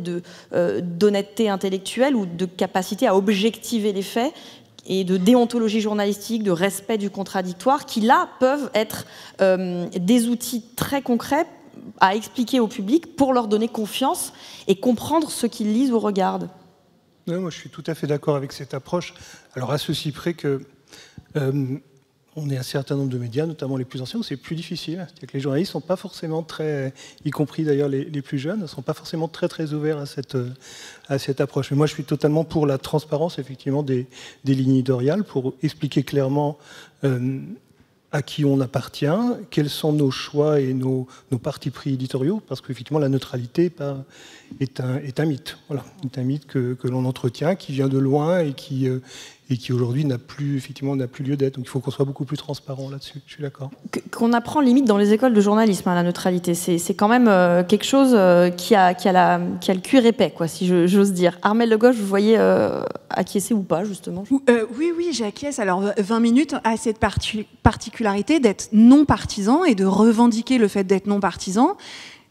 d'honnêteté intellectuelle ou de capacité à objectiver les faits et de déontologie journalistique, de respect du contradictoire, qui là peuvent être des outils très concrets à expliquer au public pour leur donner confiance et comprendre ce qu'ils lisent ou regardent. Oui, moi je suis tout à fait d'accord avec cette approche. Alors à ceci près que on est un certain nombre de médias, notamment les plus anciens, où c'est plus difficile. C'est-à-dire que les journalistes ne sont pas forcément très, y compris d'ailleurs les plus jeunes, ne sont pas forcément très ouverts à cette approche. Mais moi, je suis totalement pour la transparence, effectivement, des lignes éditoriales, pour expliquer clairement à qui on appartient, quels sont nos choix et nos partis pris éditoriaux, parce qu'effectivement, la neutralité est un mythe. Voilà, est un mythe que l'on entretient, qui vient de loin et qui aujourd'hui n'a plus lieu d'être. Donc il faut qu'on soit beaucoup plus transparent là-dessus, je suis d'accord. Qu'on apprend limite dans les écoles de journalisme, la neutralité. C'est quand même quelque chose qui a le cuir épais, quoi, si j'ose dire. Armelle Le Goff, vous voyez acquiescer ou pas, justement? Oui, j'acquiesce. Alors 20 minutes a cette particularité d'être non partisan et de revendiquer le fait d'être non partisan.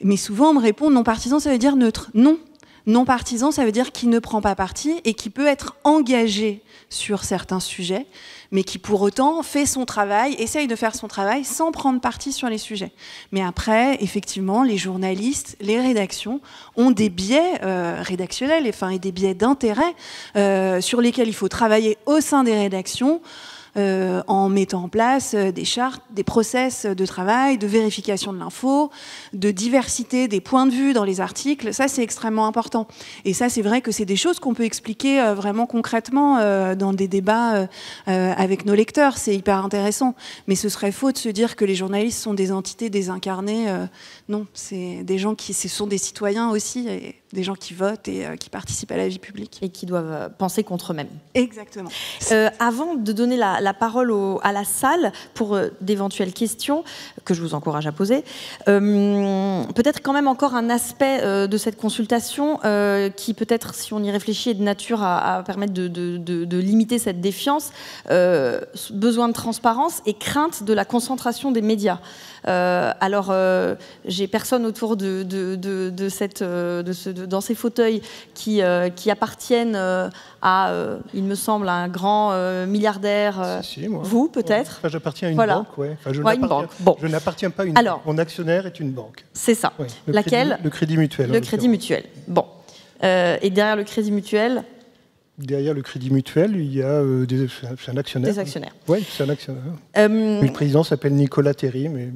Mais souvent on me répond non partisan, ça veut dire neutre. Non partisan, ça veut dire qu'il ne prend pas parti et qui peut être engagé sur certains sujets, mais qui pour autant fait son travail, essaye de faire son travail sans prendre parti sur les sujets. Mais après, effectivement, les journalistes, les rédactions ont des biais rédactionnels et des biais d'intérêt sur lesquels il faut travailler au sein des rédactions, en mettant en place des chartes, des process de travail, de vérification de l'info, de diversité des points de vue dans les articles. Ça, c'est extrêmement important. Et ça, c'est vrai que c'est des choses qu'on peut expliquer vraiment concrètement dans des débats avec nos lecteurs. C'est hyper intéressant. Mais ce serait faux de se dire que les journalistes sont des entités désincarnées. Non, c'est des gens ce sont des citoyens aussi, et des gens qui votent et qui participent à la vie publique. Et qui doivent penser contre eux-mêmes. Exactement. Avant de donner la parole à la salle pour d'éventuelles questions, que je vous encourage à poser, peut-être quand même encore un aspect de cette consultation qui peut-être, si on y réfléchit, est de nature à permettre de limiter cette défiance, besoin de transparence et crainte de la concentration des médias. Alors, j'ai personne autour dans ces fauteuils qui appartiennent à, il me semble, un grand milliardaire. Si, moi. Vous, peut-être. Enfin, j'appartiens à une voilà. banque, ouais. Enfin, je n'appartiens pas à une banque. Mon actionnaire est une banque. C'est ça. Ouais. Laquelle ? Le Crédit Mutuel. Le Crédit Mutuel. Bon. Et derrière le Crédit Mutuel ? Derrière le Crédit Mutuel, il y a c'est un actionnaire. Des actionnaires. Oui, c'est un actionnaire. Le président s'appelle Nicolas Terry, mais...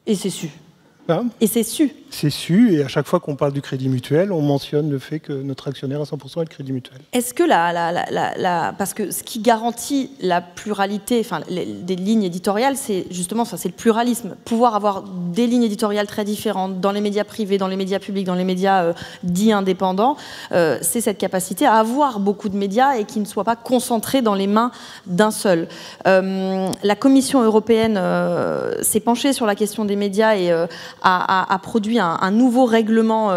Et c'est su. Hein? Et c'est su. C'est su, et à chaque fois qu'on parle du Crédit Mutuel, on mentionne le fait que notre actionnaire à 100% est le Crédit Mutuel. Est-ce que parce que ce qui garantit la pluralité, enfin des lignes éditoriales, c'est justement ça, c'est le pluralisme. Pouvoir avoir des lignes éditoriales très différentes dans les médias privés, dans les médias publics, dans les médias dits indépendants, c'est cette capacité à avoir beaucoup de médias et qui ne soient pas concentrés dans les mains d'un seul. La Commission européenne s'est penchée sur la question des médias et a produit un nouveau règlement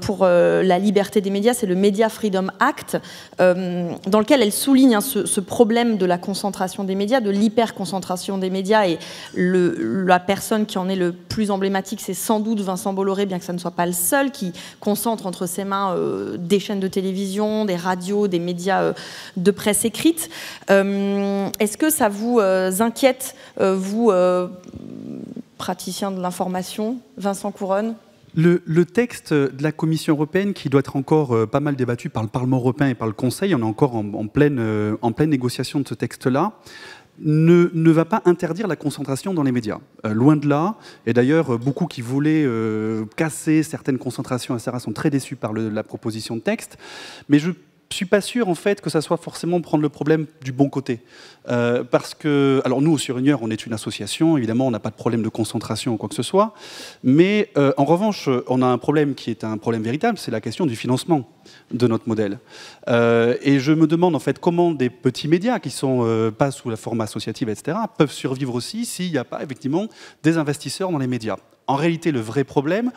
pour la liberté des médias, c'est le Media Freedom Act, dans lequel elle souligne ce problème de la concentration des médias, de l'hyperconcentration des médias, et la personne qui en est le plus emblématique, c'est sans doute Vincent Bolloré, bien que ça ne soit pas le seul, qui concentre entre ses mains des chaînes de télévision, des radios, des médias de presse écrite. Est-ce que ça vous inquiète, vous, praticien de l'information, Vincent Couronne? Le texte de la Commission européenne, qui doit être encore pas mal débattu par le Parlement européen et par le Conseil, on est encore en pleine négociation de ce texte-là, ne va pas interdire la concentration dans les médias. Loin de là. Et d'ailleurs, beaucoup qui voulaient casser certaines concentrations, etc., sont très déçus par la proposition de texte. Mais je ne suis pas sûr en fait que ça soit forcément prendre le problème du bon côté. Parce que, alors nous, au Surunière, on est une association, évidemment, on n'a pas de problème de concentration ou quoi que ce soit, mais en revanche, on a un problème qui est un problème véritable, c'est la question du financement de notre modèle. Et je me demande en fait comment des petits médias qui sont pas sous la forme associative, etc., peuvent survivre aussi s'il n'y a pas effectivement des investisseurs dans les médias. En réalité, le vrai problème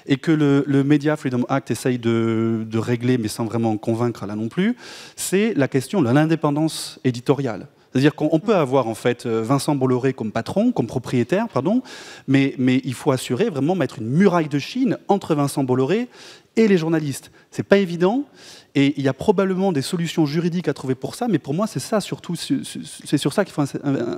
est que le Media Freedom Act essaye de régler, mais sans vraiment convaincre là non plus, c'est la question de l'indépendance éditoriale. C'est-à-dire qu'on peut avoir en fait Vincent Bolloré comme patron, comme propriétaire, pardon, mais il faut assurer vraiment mettre une muraille de Chine entre Vincent Bolloré et les journalistes. C'est pas évident, et il y a probablement des solutions juridiques à trouver pour ça, mais pour moi c'est ça surtout, c'est sur ça qu'il faut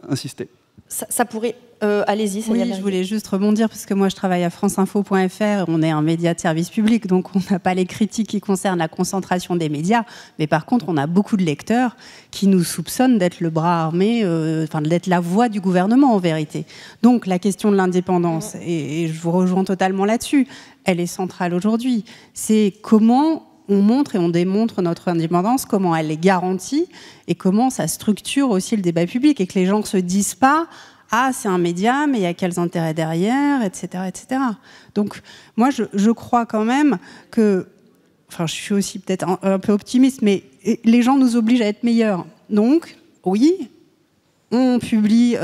insister. Ça pourrait... allez-y. Oui, je voulais juste rebondir, parce que moi je travaille à franceinfo.fr, on est un média de service public, donc on n'a pas les critiques qui concernent la concentration des médias, mais par contre on a beaucoup de lecteurs qui nous soupçonnent d'être le bras armé, d'être la voix du gouvernement en vérité. Donc la question de l'indépendance, et je vous rejoins totalement là-dessus, elle est centrale aujourd'hui. C'est comment on montre et on démontre notre indépendance, comment elle est garantie et comment ça structure aussi le débat public, et que les gens ne se disent pas « Ah, c'est un média, mais il y a quels intérêts derrière, etc. etc. » Donc, moi, je crois quand même que... Enfin, je suis aussi peut-être un peu optimiste, mais les gens nous obligent à être meilleurs. Donc, oui, on publie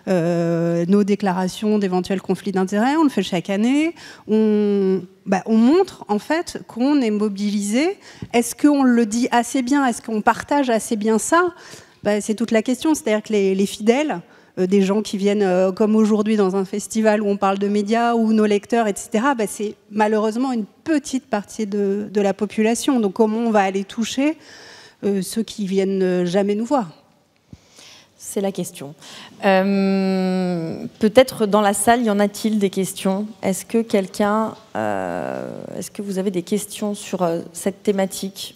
nos déclarations d'éventuels conflits d'intérêts, on le fait chaque année, on montre en fait qu'on est mobilisé. Est-ce qu'on le dit assez bien? Est-ce qu'on partage assez bien ça? C'est toute la question, c'est-à-dire que les fidèles, des gens qui viennent comme aujourd'hui dans un festival où on parle de médias, ou nos lecteurs, etc., c'est malheureusement une petite partie de la population. Donc comment on va aller toucher ceux qui viennent jamais nous voir? C'est la question. Peut-être dans la salle, y en a-t-il des questions? Est-ce que est-ce que vous avez des questions sur cette thématique?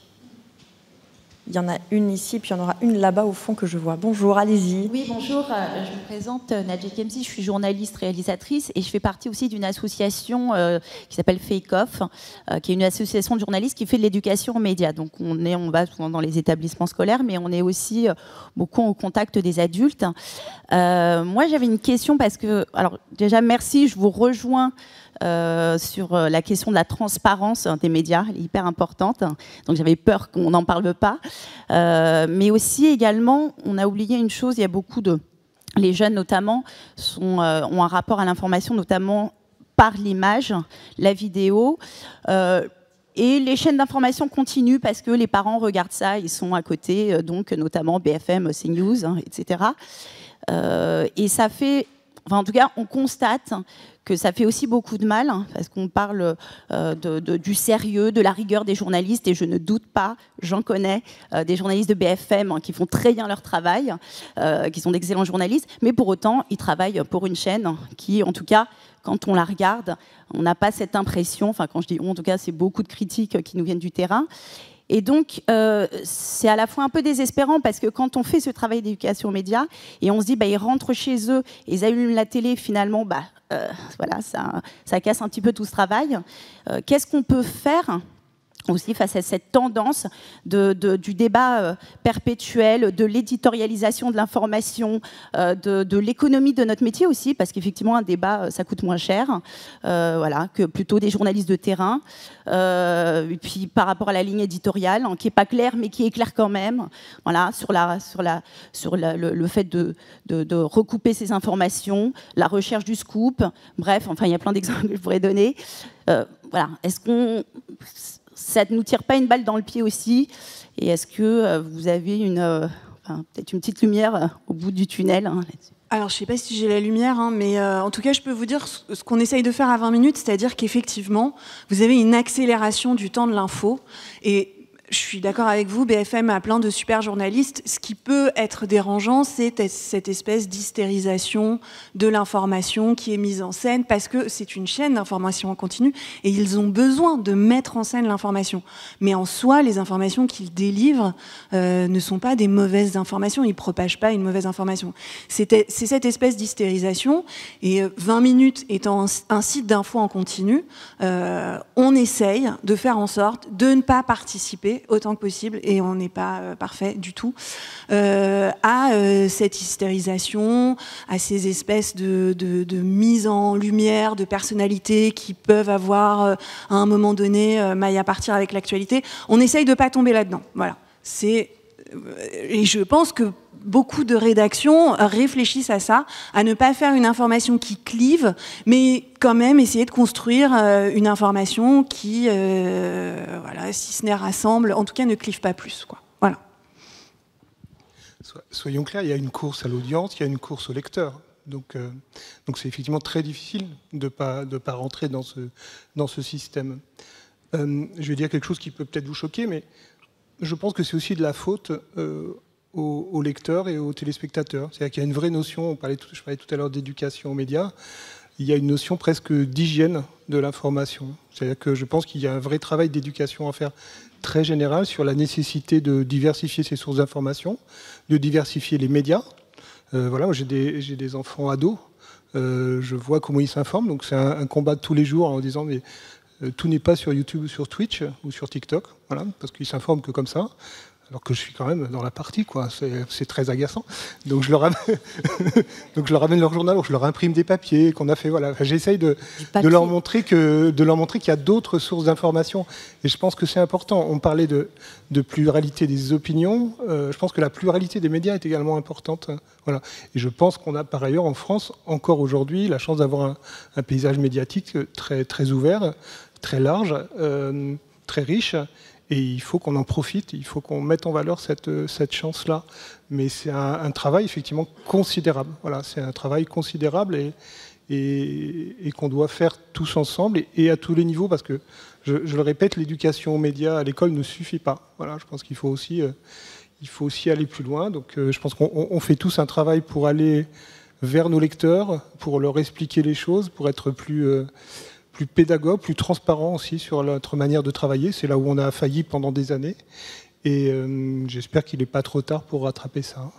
Il y en a une ici, puis il y en aura une là-bas au fond que je vois. Bonjour, allez-y. Oui, bonjour. Je me présente, Nadja Kemsi, je suis journaliste, réalisatrice, et je fais partie aussi d'une association qui s'appelle Fake Off, qui est une association de journalistes qui fait de l'éducation aux médias. Donc on va souvent dans les établissements scolaires, mais on est aussi beaucoup au contact des adultes. Moi, j'avais une question parce que, alors déjà, merci, je vous rejoins sur la question de la transparence des médias, elle est hyper importante. Donc j'avais peur qu'on n'en parle pas. Mais aussi également, on a oublié une chose, il y a beaucoup de... Les jeunes notamment ont un rapport à l'information, notamment par l'image, la vidéo. Et les chaînes d'information continuent parce que les parents regardent ça, ils sont à côté, donc notamment BFM, CNews, etc. Et ça fait... Enfin, en tout cas, on constate que ça fait aussi beaucoup de mal, parce qu'on parle du sérieux, de la rigueur des journalistes, et je ne doute pas, j'en connais, des journalistes de BFM qui font très bien leur travail, qui sont d'excellents journalistes, mais pour autant, ils travaillent pour une chaîne qui, en tout cas, quand on la regarde, on n'a pas cette impression, enfin quand je dis on, en tout cas, c'est beaucoup de critiques qui nous viennent du terrain. Et donc, c'est à la fois un peu désespérant parce que quand on fait ce travail d'éducation aux médias et on se dit, ils rentrent chez eux, ils allument la télé, finalement, voilà, ça casse un petit peu tout ce travail. Qu'est-ce qu'on peut faire aussi face à cette tendance du débat perpétuel, de l'éditorialisation de l'information, de l'économie de notre métier aussi, parce qu'effectivement, un débat, ça coûte moins cher voilà, que plutôt des journalistes de terrain. Et puis, par rapport à la ligne éditoriale, hein, qui n'est pas claire, mais qui est claire quand même, voilà, sur le fait de recouper ces informations, la recherche du scoop, bref, enfin, il y a plein d'exemples que je pourrais donner. Voilà, est-ce qu'on... Ça ne nous tire pas une balle dans le pied aussi? Et est-ce que vous avez peut-être une petite lumière au bout du tunnel hein, là-dessus? Alors, je ne sais pas si j'ai la lumière, hein, mais en tout cas, je peux vous dire ce qu'on essaye de faire à 20 minutes, c'est-à-dire qu'effectivement, vous avez une accélération du temps de l'info. Et je suis d'accord avec vous, BFM a plein de super journalistes. Ce qui peut être dérangeant, c'est cette espèce d'hystérisation de l'information qui est mise en scène, parce que c'est une chaîne d'information en continu et ils ont besoin de mettre en scène l'information. Mais en soi, les informations qu'ils délivrent ne sont pas des mauvaises informations, ils ne propagent pas une mauvaise information. C'est cette espèce d'hystérisation, et 20 minutes étant un site d'info en continu, on essaye de faire en sorte de ne pas participer autant que possible, et on n'est pas parfait du tout, à cette hystérisation, à ces espèces de mise en lumière de personnalités qui peuvent avoir à un moment donné maille à partir avec l'actualité. On essaye de ne pas tomber là-dedans. Voilà. Et je pense que beaucoup de rédactions réfléchissent à ça, à ne pas faire une information qui clive, mais quand même essayer de construire une information qui, voilà, si ce n'est rassemble, en tout cas ne clive pas plus, quoi. Voilà. Soyons clairs, il y a une course à l'audience, il y a une course au lecteur. Donc c'est effectivement très difficile de pas rentrer dans ce système. Je vais dire quelque chose qui peut peut-être vous choquer, mais je pense que c'est aussi de la faute aux lecteurs et aux téléspectateurs. C'est-à-dire qu'il y a une vraie notion, je parlais tout à l'heure d'éducation aux médias, il y a une notion presque d'hygiène de l'information. C'est-à-dire que je pense qu'il y a un vrai travail d'éducation à faire très général sur la nécessité de diversifier ses sources d'information, de diversifier les médias. Voilà, moi j'ai des enfants ados, je vois comment ils s'informent, donc c'est un combat de tous les jours en disant mais tout n'est pas sur YouTube ou sur Twitch ou sur TikTok, voilà, parce qu'ils s'informent que comme ça, alors que je suis quand même dans la partie, quoi. C'est très agaçant. Donc je leur ramène leur journal, je leur imprime des papiers qu'on a fait. Voilà. Enfin, j'essaye de leur montrer qu'il y a d'autres sources d'informations. Et je pense que c'est important. On parlait de pluralité des opinions. Je pense que la pluralité des médias est également importante. Voilà. Et je pense qu'on a par ailleurs en France, encore aujourd'hui, la chance d'avoir un paysage médiatique très, très ouvert, très large, très riche. Et il faut qu'on en profite, il faut qu'on mette en valeur cette chance-là. Mais c'est un travail effectivement considérable. Voilà, c'est un travail considérable et qu'on doit faire tous ensemble et à tous les niveaux, parce que, je le répète, l'éducation aux médias à l'école ne suffit pas. Voilà, je pense qu'il faut aussi aller plus loin. Donc je pense qu'on fait tous un travail pour aller vers nos lecteurs, pour leur expliquer les choses, pour être plus pédagogue, plus transparent aussi sur notre manière de travailler. C'est là où on a failli pendant des années. Et j'espère qu'il n'est pas trop tard pour rattraper ça.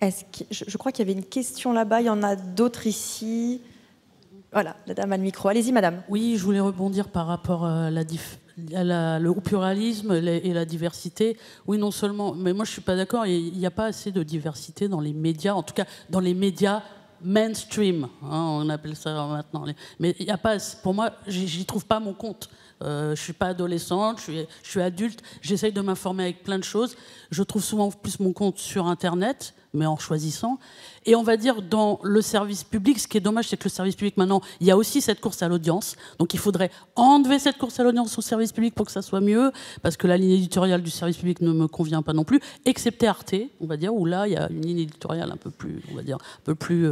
Je crois qu'il y avait une question là-bas. Il y en a d'autres ici. Voilà, la dame a le micro. Allez-y, madame. Oui, je voulais rebondir par rapport à au pluralisme et la diversité. Oui, non seulement... Mais moi, je ne suis pas d'accord. Il n'y a pas assez de diversité dans les médias, en tout cas dans les médias mainstream, hein, on appelle ça maintenant. Mais il y a pas, pour moi, j'y trouve pas mon compte. Je suis pas adolescente, je suis adulte. J'essaye de m'informer avec plein de choses. Je trouve souvent plus mon compte sur Internet, mais en choisissant. Et on va dire dans le service public, ce qui est dommage, c'est que le service public maintenant, il y a aussi cette course à l'audience. Donc il faudrait enlever cette course à l'audience au service public pour que ça soit mieux, parce que la ligne éditoriale du service public ne me convient pas non plus, excepté Arte, on va dire, où là il y a une ligne éditoriale un peu plus, on va dire, un peu plus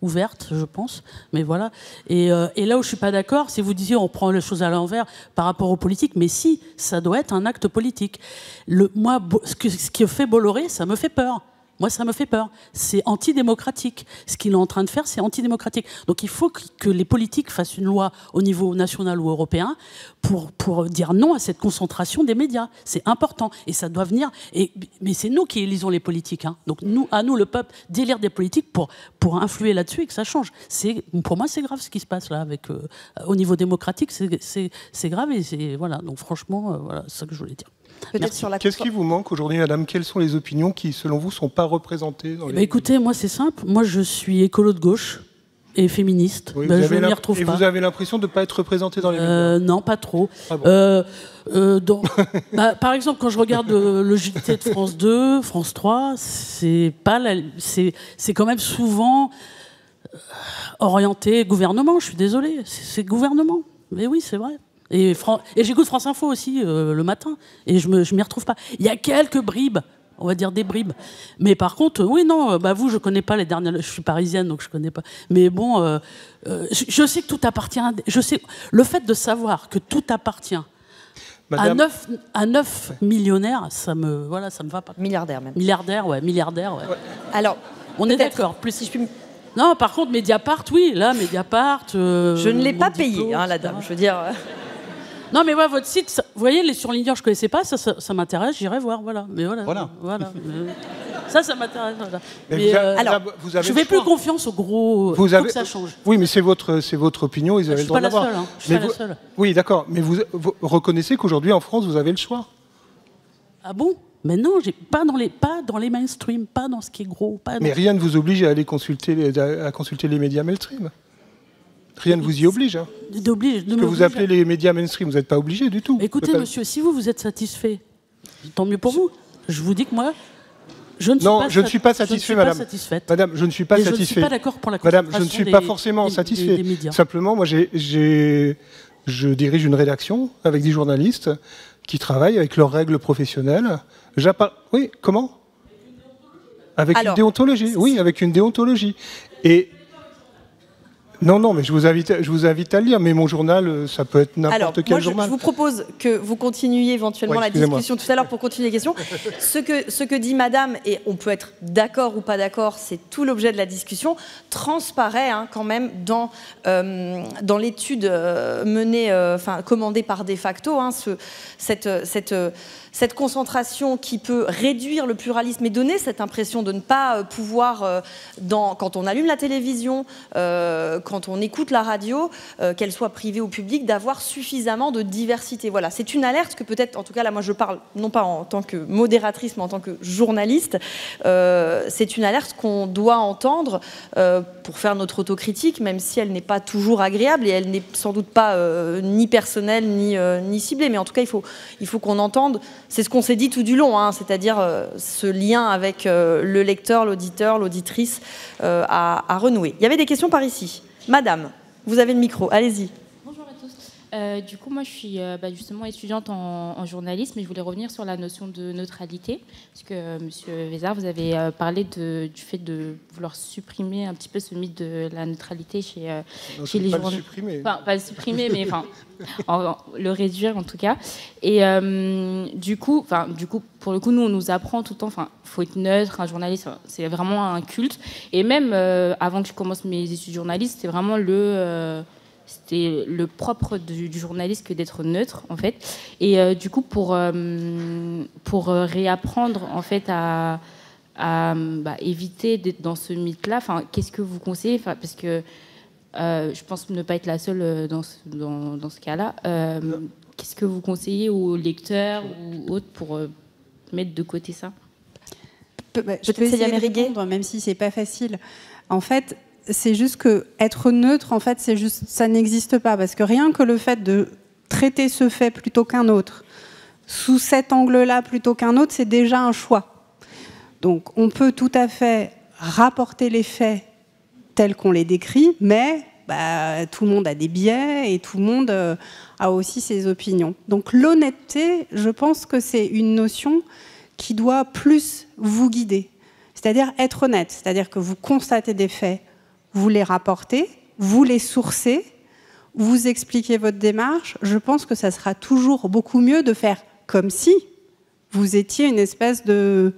ouverte, je pense. Mais voilà. Et là où je suis pas d'accord, c'est vous disiez on prend les choses à l'envers par rapport aux politiques, mais si, ça doit être un acte politique. Moi, ce qui fait Bolloré, ça me fait peur. Moi, ça me fait peur. C'est antidémocratique. Ce qu'il est en train de faire, c'est antidémocratique. Donc il faut que les politiques fassent une loi au niveau national ou européen pour dire non à cette concentration des médias. C'est important. Et ça doit venir... mais c'est nous qui élisons les politiques. Hein. Donc à nous, le peuple, d'élire des politiques pour influer là-dessus et que ça change. Pour moi, c'est grave ce qui se passe là. Au niveau démocratique, c'est grave. Et voilà. Donc franchement, voilà, c'est ça que je voulais dire. Qu'est-ce qui vous manque aujourd'hui, madame? Quelles sont les opinions qui, selon vous, ne sont pas représentées dans les... Écoutez, moi, c'est simple. Moi, je suis écolo de gauche et féministe. Oui, je ne m'y retrouve pas. Et vous avez l'impression de ne pas être représentée dans les médias? Non, pas trop. Ah bon. Par exemple, quand je regarde le JT de France 2, France 3, c'est quand même souvent orienté gouvernement. Je suis désolée, c'est gouvernement. Mais oui, c'est vrai. Et j'écoute France Info aussi le matin, et je m'y retrouve pas. Il y a quelques bribes, on va dire des bribes. Mais par contre, oui, non, vous, je connais pas les dernières... Je suis parisienne, donc je connais pas. Mais bon, je sais que tout appartient... Je sais, le fait de savoir que tout appartient à 9 millionnaires, ça me va pas. Milliardaires même. Milliardaires, ouais. Alors, on est d'accord. Plus si je puis... Non, par contre, Mediapart, oui, là, Mediapart... je ne l'ai pas payé, la dame, je veux dire... Non, mais ouais, votre site, vous voyez, les surligneurs, je ne connaissais pas, ça m'intéresse, j'irai voir, voilà. Mais voilà. Ça m'intéresse. Voilà. Je ne fais plus confiance aux gros... Il faut que ça change. Oui, mais c'est votre opinion, ils avaient le droit de l'avoir. Je suis pas la seule. Oui, d'accord, mais vous reconnaissez qu'aujourd'hui, en France, vous avez le choix. Ah bon? Mais non, pas dans les mainstream, pas dans ce qui est gros. Mais rien ne vous oblige à aller consulter les médias mainstream. Rien ne vous y oblige. Hein. Ce que vous appelez les médias mainstream, vous n'êtes pas obligé du tout. Écoutez, monsieur, si vous êtes satisfait, tant mieux pour vous. Je vous dis que moi, je ne suis pas satisfait, madame. Madame, je ne suis pas satisfait. Je ne suis pas d'accord pour la concentration. Madame, je ne suis pas forcément satisfait. Des médias. Simplement, moi, je dirige une rédaction avec des journalistes qui travaillent avec leurs règles professionnelles. Oui, comment? Avec une déontologie. Oui, avec une déontologie. Et non, mais je vous invite à le lire. Mais mon journal, ça peut être n'importe quel journal. Je vous propose que vous continuiez éventuellement la discussion tout à l'heure pour continuer les questions. Ce que dit madame, et on peut être d'accord ou pas d'accord, c'est tout l'objet de la discussion, transparaît quand même dans l'étude menée, commandée par De Facto, cette concentration qui peut réduire le pluralisme et donner cette impression de ne pas pouvoir, quand on allume la télévision, quand on écoute la radio, qu'elle soit privée ou publique, d'avoir suffisamment de diversité. Voilà, c'est une alerte que peut-être, en tout cas là moi je parle non pas en tant que modératrice mais en tant que journaliste, c'est une alerte qu'on doit entendre pour faire notre autocritique, même si elle n'est pas toujours agréable et elle n'est sans doute pas ni personnelle ni ciblée, mais en tout cas il faut qu'on entende. C'est ce qu'on s'est dit tout du long, c'est-à-dire ce lien avec le lecteur, l'auditeur, l'auditrice à renouer. Il y avait des questions par ici. Madame, vous avez le micro, allez-y. Bonjour à tous. Du coup, moi, je suis justement étudiante en journalisme et je voulais revenir sur la notion de neutralité. Parce que, Monsieur Vézard, vous avez parlé du fait de vouloir supprimer un petit peu ce mythe de la neutralité chez les journalistes. Enfin, pas le supprimer, mais le réduire en tout cas. Et du coup, pour le coup, nous, on nous apprend tout le temps, il faut être neutre, un journaliste, c'est vraiment un culte. Et même avant que je commence mes études journalistes, c'était vraiment c'était le propre du journaliste que d'être neutre, en fait. Et du coup, pour réapprendre, en fait, à éviter d'être dans ce mythe-là, qu'est-ce que vous conseillez? Parce que je pense ne pas être la seule dans ce cas-là. Qu'est-ce que vous conseillez aux lecteurs ou autres pour mettre de côté ça? Je peux essayer de répondre, même si c'est pas facile. En fait, c'est juste que être neutre, en fait, ça n'existe pas, parce que rien que le fait de traiter ce fait plutôt qu'un autre, sous cet angle-là plutôt qu'un autre, c'est déjà un choix. Donc, on peut tout à fait rapporter les faits tels qu'on les décrit, mais tout le monde a des biais et tout le monde a aussi ses opinions. Donc, l'honnêteté, je pense que c'est une notion qui doit plus vous guider. C'est-à-dire être honnête, c'est-à-dire que vous constatez des faits, vous les rapportez, vous les sourcez, vous expliquez votre démarche. Je pense que ça sera toujours beaucoup mieux de faire comme si vous étiez une espèce de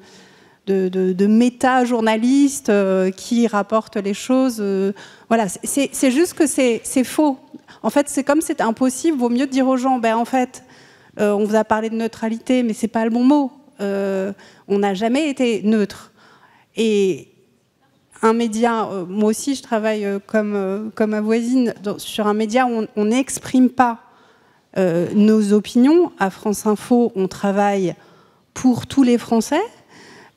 de méta-journalistes qui rapportent les choses. Voilà, c'est juste que c'est faux. En fait, c'est comme c'est impossible, vaut mieux dire aux gens, ben, en fait, on vous a parlé de neutralité, mais c'est pas le bon mot. On n'a jamais été neutre. Et un média, moi aussi je travaille comme ma voisine sur un média où on n'exprime pas nos opinions. À France Info, on travaille pour tous les Français,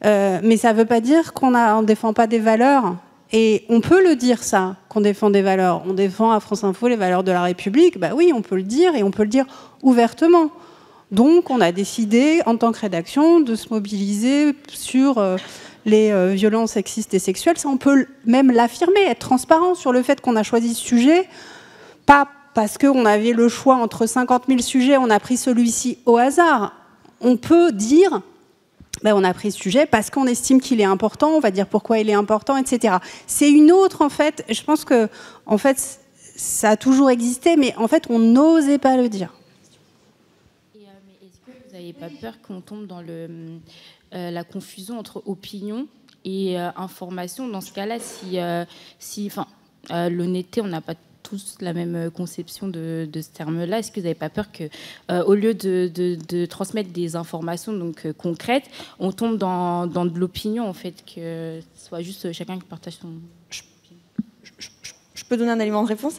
mais ça ne veut pas dire qu'on ne défend pas des valeurs. Et on peut le dire, ça, qu'on défend des valeurs. On défend à France Info les valeurs de la République. Bah oui, on peut le dire, et on peut le dire ouvertement. Donc, on a décidé, en tant que rédaction, de se mobiliser sur les violences sexistes et sexuelles. Ça, on peut même l'affirmer, être transparent sur le fait qu'on a choisi ce sujet, pas parce qu'on avait le choix entre 50 000 sujets, on a pris celui-ci au hasard. On peut dire... Ben, on a pris ce sujet parce qu'on estime qu'il est important, on va dire pourquoi il est important, etc. C'est une autre, en fait, je pense que, en fait, ça a toujours existé, mais en fait, on n'osait pas le dire. Mais est-ce que vous n'avez pas peur qu'on tombe dans la confusion entre opinion et information? Dans ce cas-là, si l'honnêteté, on n'a pas tous la même conception de ce terme-là. Est-ce que vous n'avez pas peur que, au lieu de transmettre des informations donc concrètes, on tombe dans de l'opinion, en fait, que ce soit juste chacun qui partage son... Je peux donner un élément de réponse.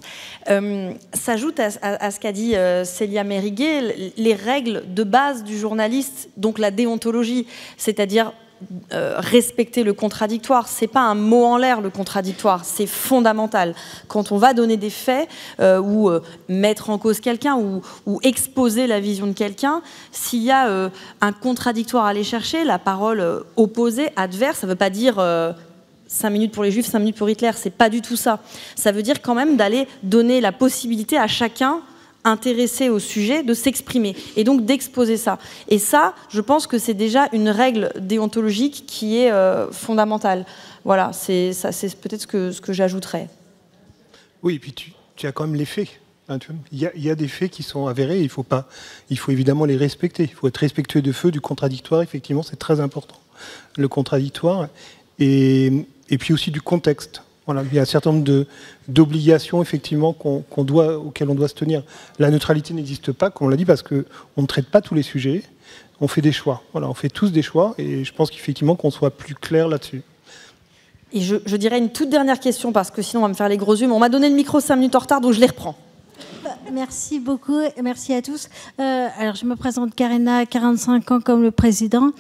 S'ajoute à ce qu'a dit Célia Mériguet, les règles de base du journaliste, donc la déontologie, c'est-à-dire respecter le contradictoire. C'est pas un mot en l'air, le contradictoire, c'est fondamental. Quand on va donner des faits ou mettre en cause quelqu'un ou exposer la vision de quelqu'un, s'il y a un contradictoire à aller chercher, la parole opposée, adverse, ça veut pas dire 5 minutes pour les Juifs, 5 minutes pour Hitler, c'est pas du tout ça. Ça veut dire quand même d'aller donner la possibilité à chacun intéressé au sujet de s'exprimer et donc d'exposer ça. Et ça, je pense que c'est déjà une règle déontologique qui est fondamentale. Voilà, c'est peut-être ce que j'ajouterais. Oui, et puis tu as quand même les faits. Hein, il y a des faits qui sont avérés, il faut évidemment les respecter. Il faut être respectueux de feu, du contradictoire, effectivement, c'est très important. Le contradictoire, et puis aussi du contexte. Voilà, il y a un certain nombre d'obligations effectivement auxquelles on doit se tenir. La neutralité n'existe pas, comme on l'a dit, parce qu'on ne traite pas tous les sujets. On fait des choix. Voilà, on fait tous des choix, et je pense qu'effectivement qu'on soit plus clair là-dessus. Et je dirais une toute dernière question, parce que sinon on va me faire les gros yeux, mais on m'a donné le micro 5 minutes en retard, donc je les reprends. Merci beaucoup et merci à tous. Alors, je me présente Karina, 45 ans comme le président,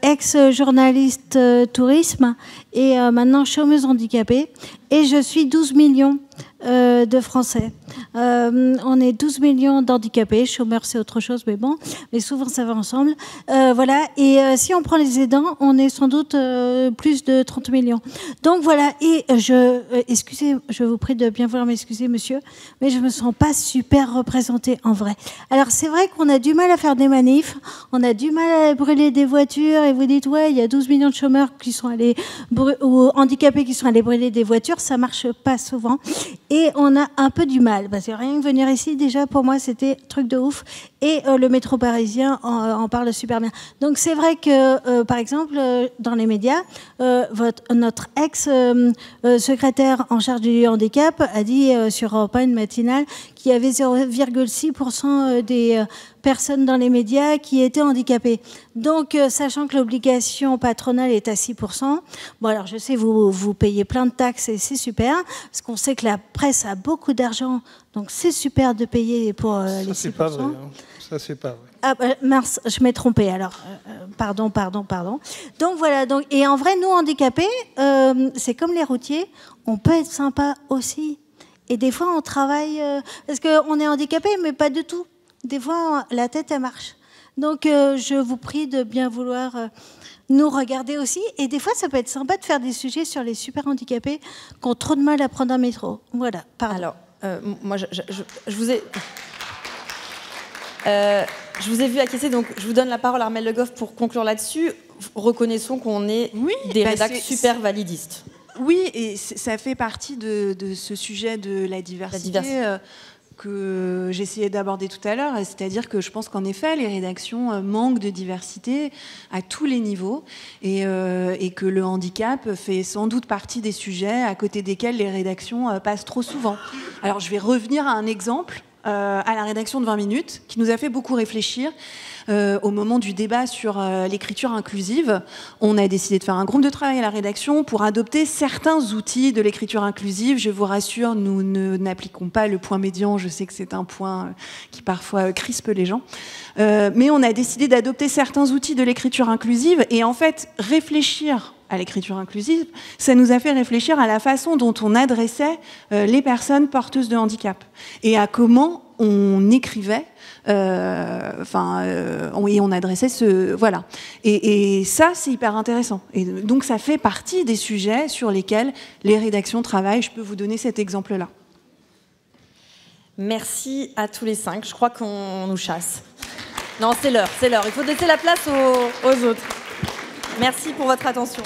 ex-journaliste tourisme et maintenant chômeuse handicapée. Et je suis 12 millions de Français. On est 12 millions d'handicapés. Chômeurs, c'est autre chose, mais bon. Mais souvent, ça va ensemble. Voilà. Et si on prend les aidants, on est sans doute plus de 30 millions. Donc voilà. Et excusez, je vous prie de bien vouloir m'excuser, monsieur, mais je me sens pas super représentée en vrai. Alors, c'est vrai qu'on a du mal à faire des manifs. On a du mal à brûler des voitures. Et vous dites, ouais, il y a 12 millions de chômeurs qui sont allés ou handicapés qui sont allés brûler des voitures. Ça marche pas souvent. Et on a un peu du mal. Parce que rien que venir ici, déjà, pour moi, c'était truc de ouf. Et le métro parisien en parle super bien. Donc, c'est vrai que, par exemple, dans les médias, notre ex-secrétaire en charge du handicap a dit sur Europe 1 matinale qu'il y avait 0,6% des personnes dans les médias qui étaient handicapées. Donc, sachant que l'obligation patronale est à 6%, bon, alors je sais, vous payez plein de taxes et c'est super, parce qu'on sait que la presse a beaucoup d'argent, donc c'est super de payer pour les 6%. Ça, c'est pas vrai. Hein. Ça, c'est pas vrai. Ah, mince, je m'ai trompée alors. Pardon. Donc voilà, et en vrai, nous, handicapés, c'est comme les routiers, on peut être sympa aussi. Et des fois, on travaille, parce qu'on est handicapé, mais pas du tout. Des fois, la tête, elle marche. Donc, je vous prie de bien vouloir nous regarder aussi. Et des fois, ça peut être sympa de faire des sujets sur les super handicapés qui ont trop de mal à prendre un métro. Voilà, pardon. Alors, moi, je vous ai... je vous ai vu acquiescer, donc je vous donne la parole à Armelle Le Goff pour conclure là-dessus. Reconnaissons qu'on est des rédacteurs super validistes. Oui, et ça fait partie de ce sujet de la diversité. que j'essayais d'aborder tout à l'heure, c'est-à-dire que je pense qu'en effet, les rédactions manquent de diversité à tous les niveaux et que le handicap fait sans doute partie des sujets à côté desquels les rédactions passent trop souvent. Alors, je vais revenir à un exemple, à la rédaction de 20 minutes, qui nous a fait beaucoup réfléchir. Au moment du débat sur l'écriture inclusive, on a décidé de faire un groupe de travail à la rédaction pour adopter certains outils de l'écriture inclusive. Je vous rassure, nous n'appliquons pas le point médian. Je sais que c'est un point qui parfois crispe les gens. Mais on a décidé d'adopter certains outils de l'écriture inclusive et en fait, réfléchir à l'écriture inclusive, ça nous a fait réfléchir à la façon dont on adressait les personnes porteuses de handicap et à comment on écrivait, et on adressait ce... Voilà. Et ça, c'est hyper intéressant. Et donc, ça fait partie des sujets sur lesquels les rédactions travaillent. Je peux vous donner cet exemple-là. Merci à tous les 5. Je crois qu'on nous chasse. Non, c'est l'heure, c'est l'heure. Il faut laisser la place aux autres. Merci pour votre attention.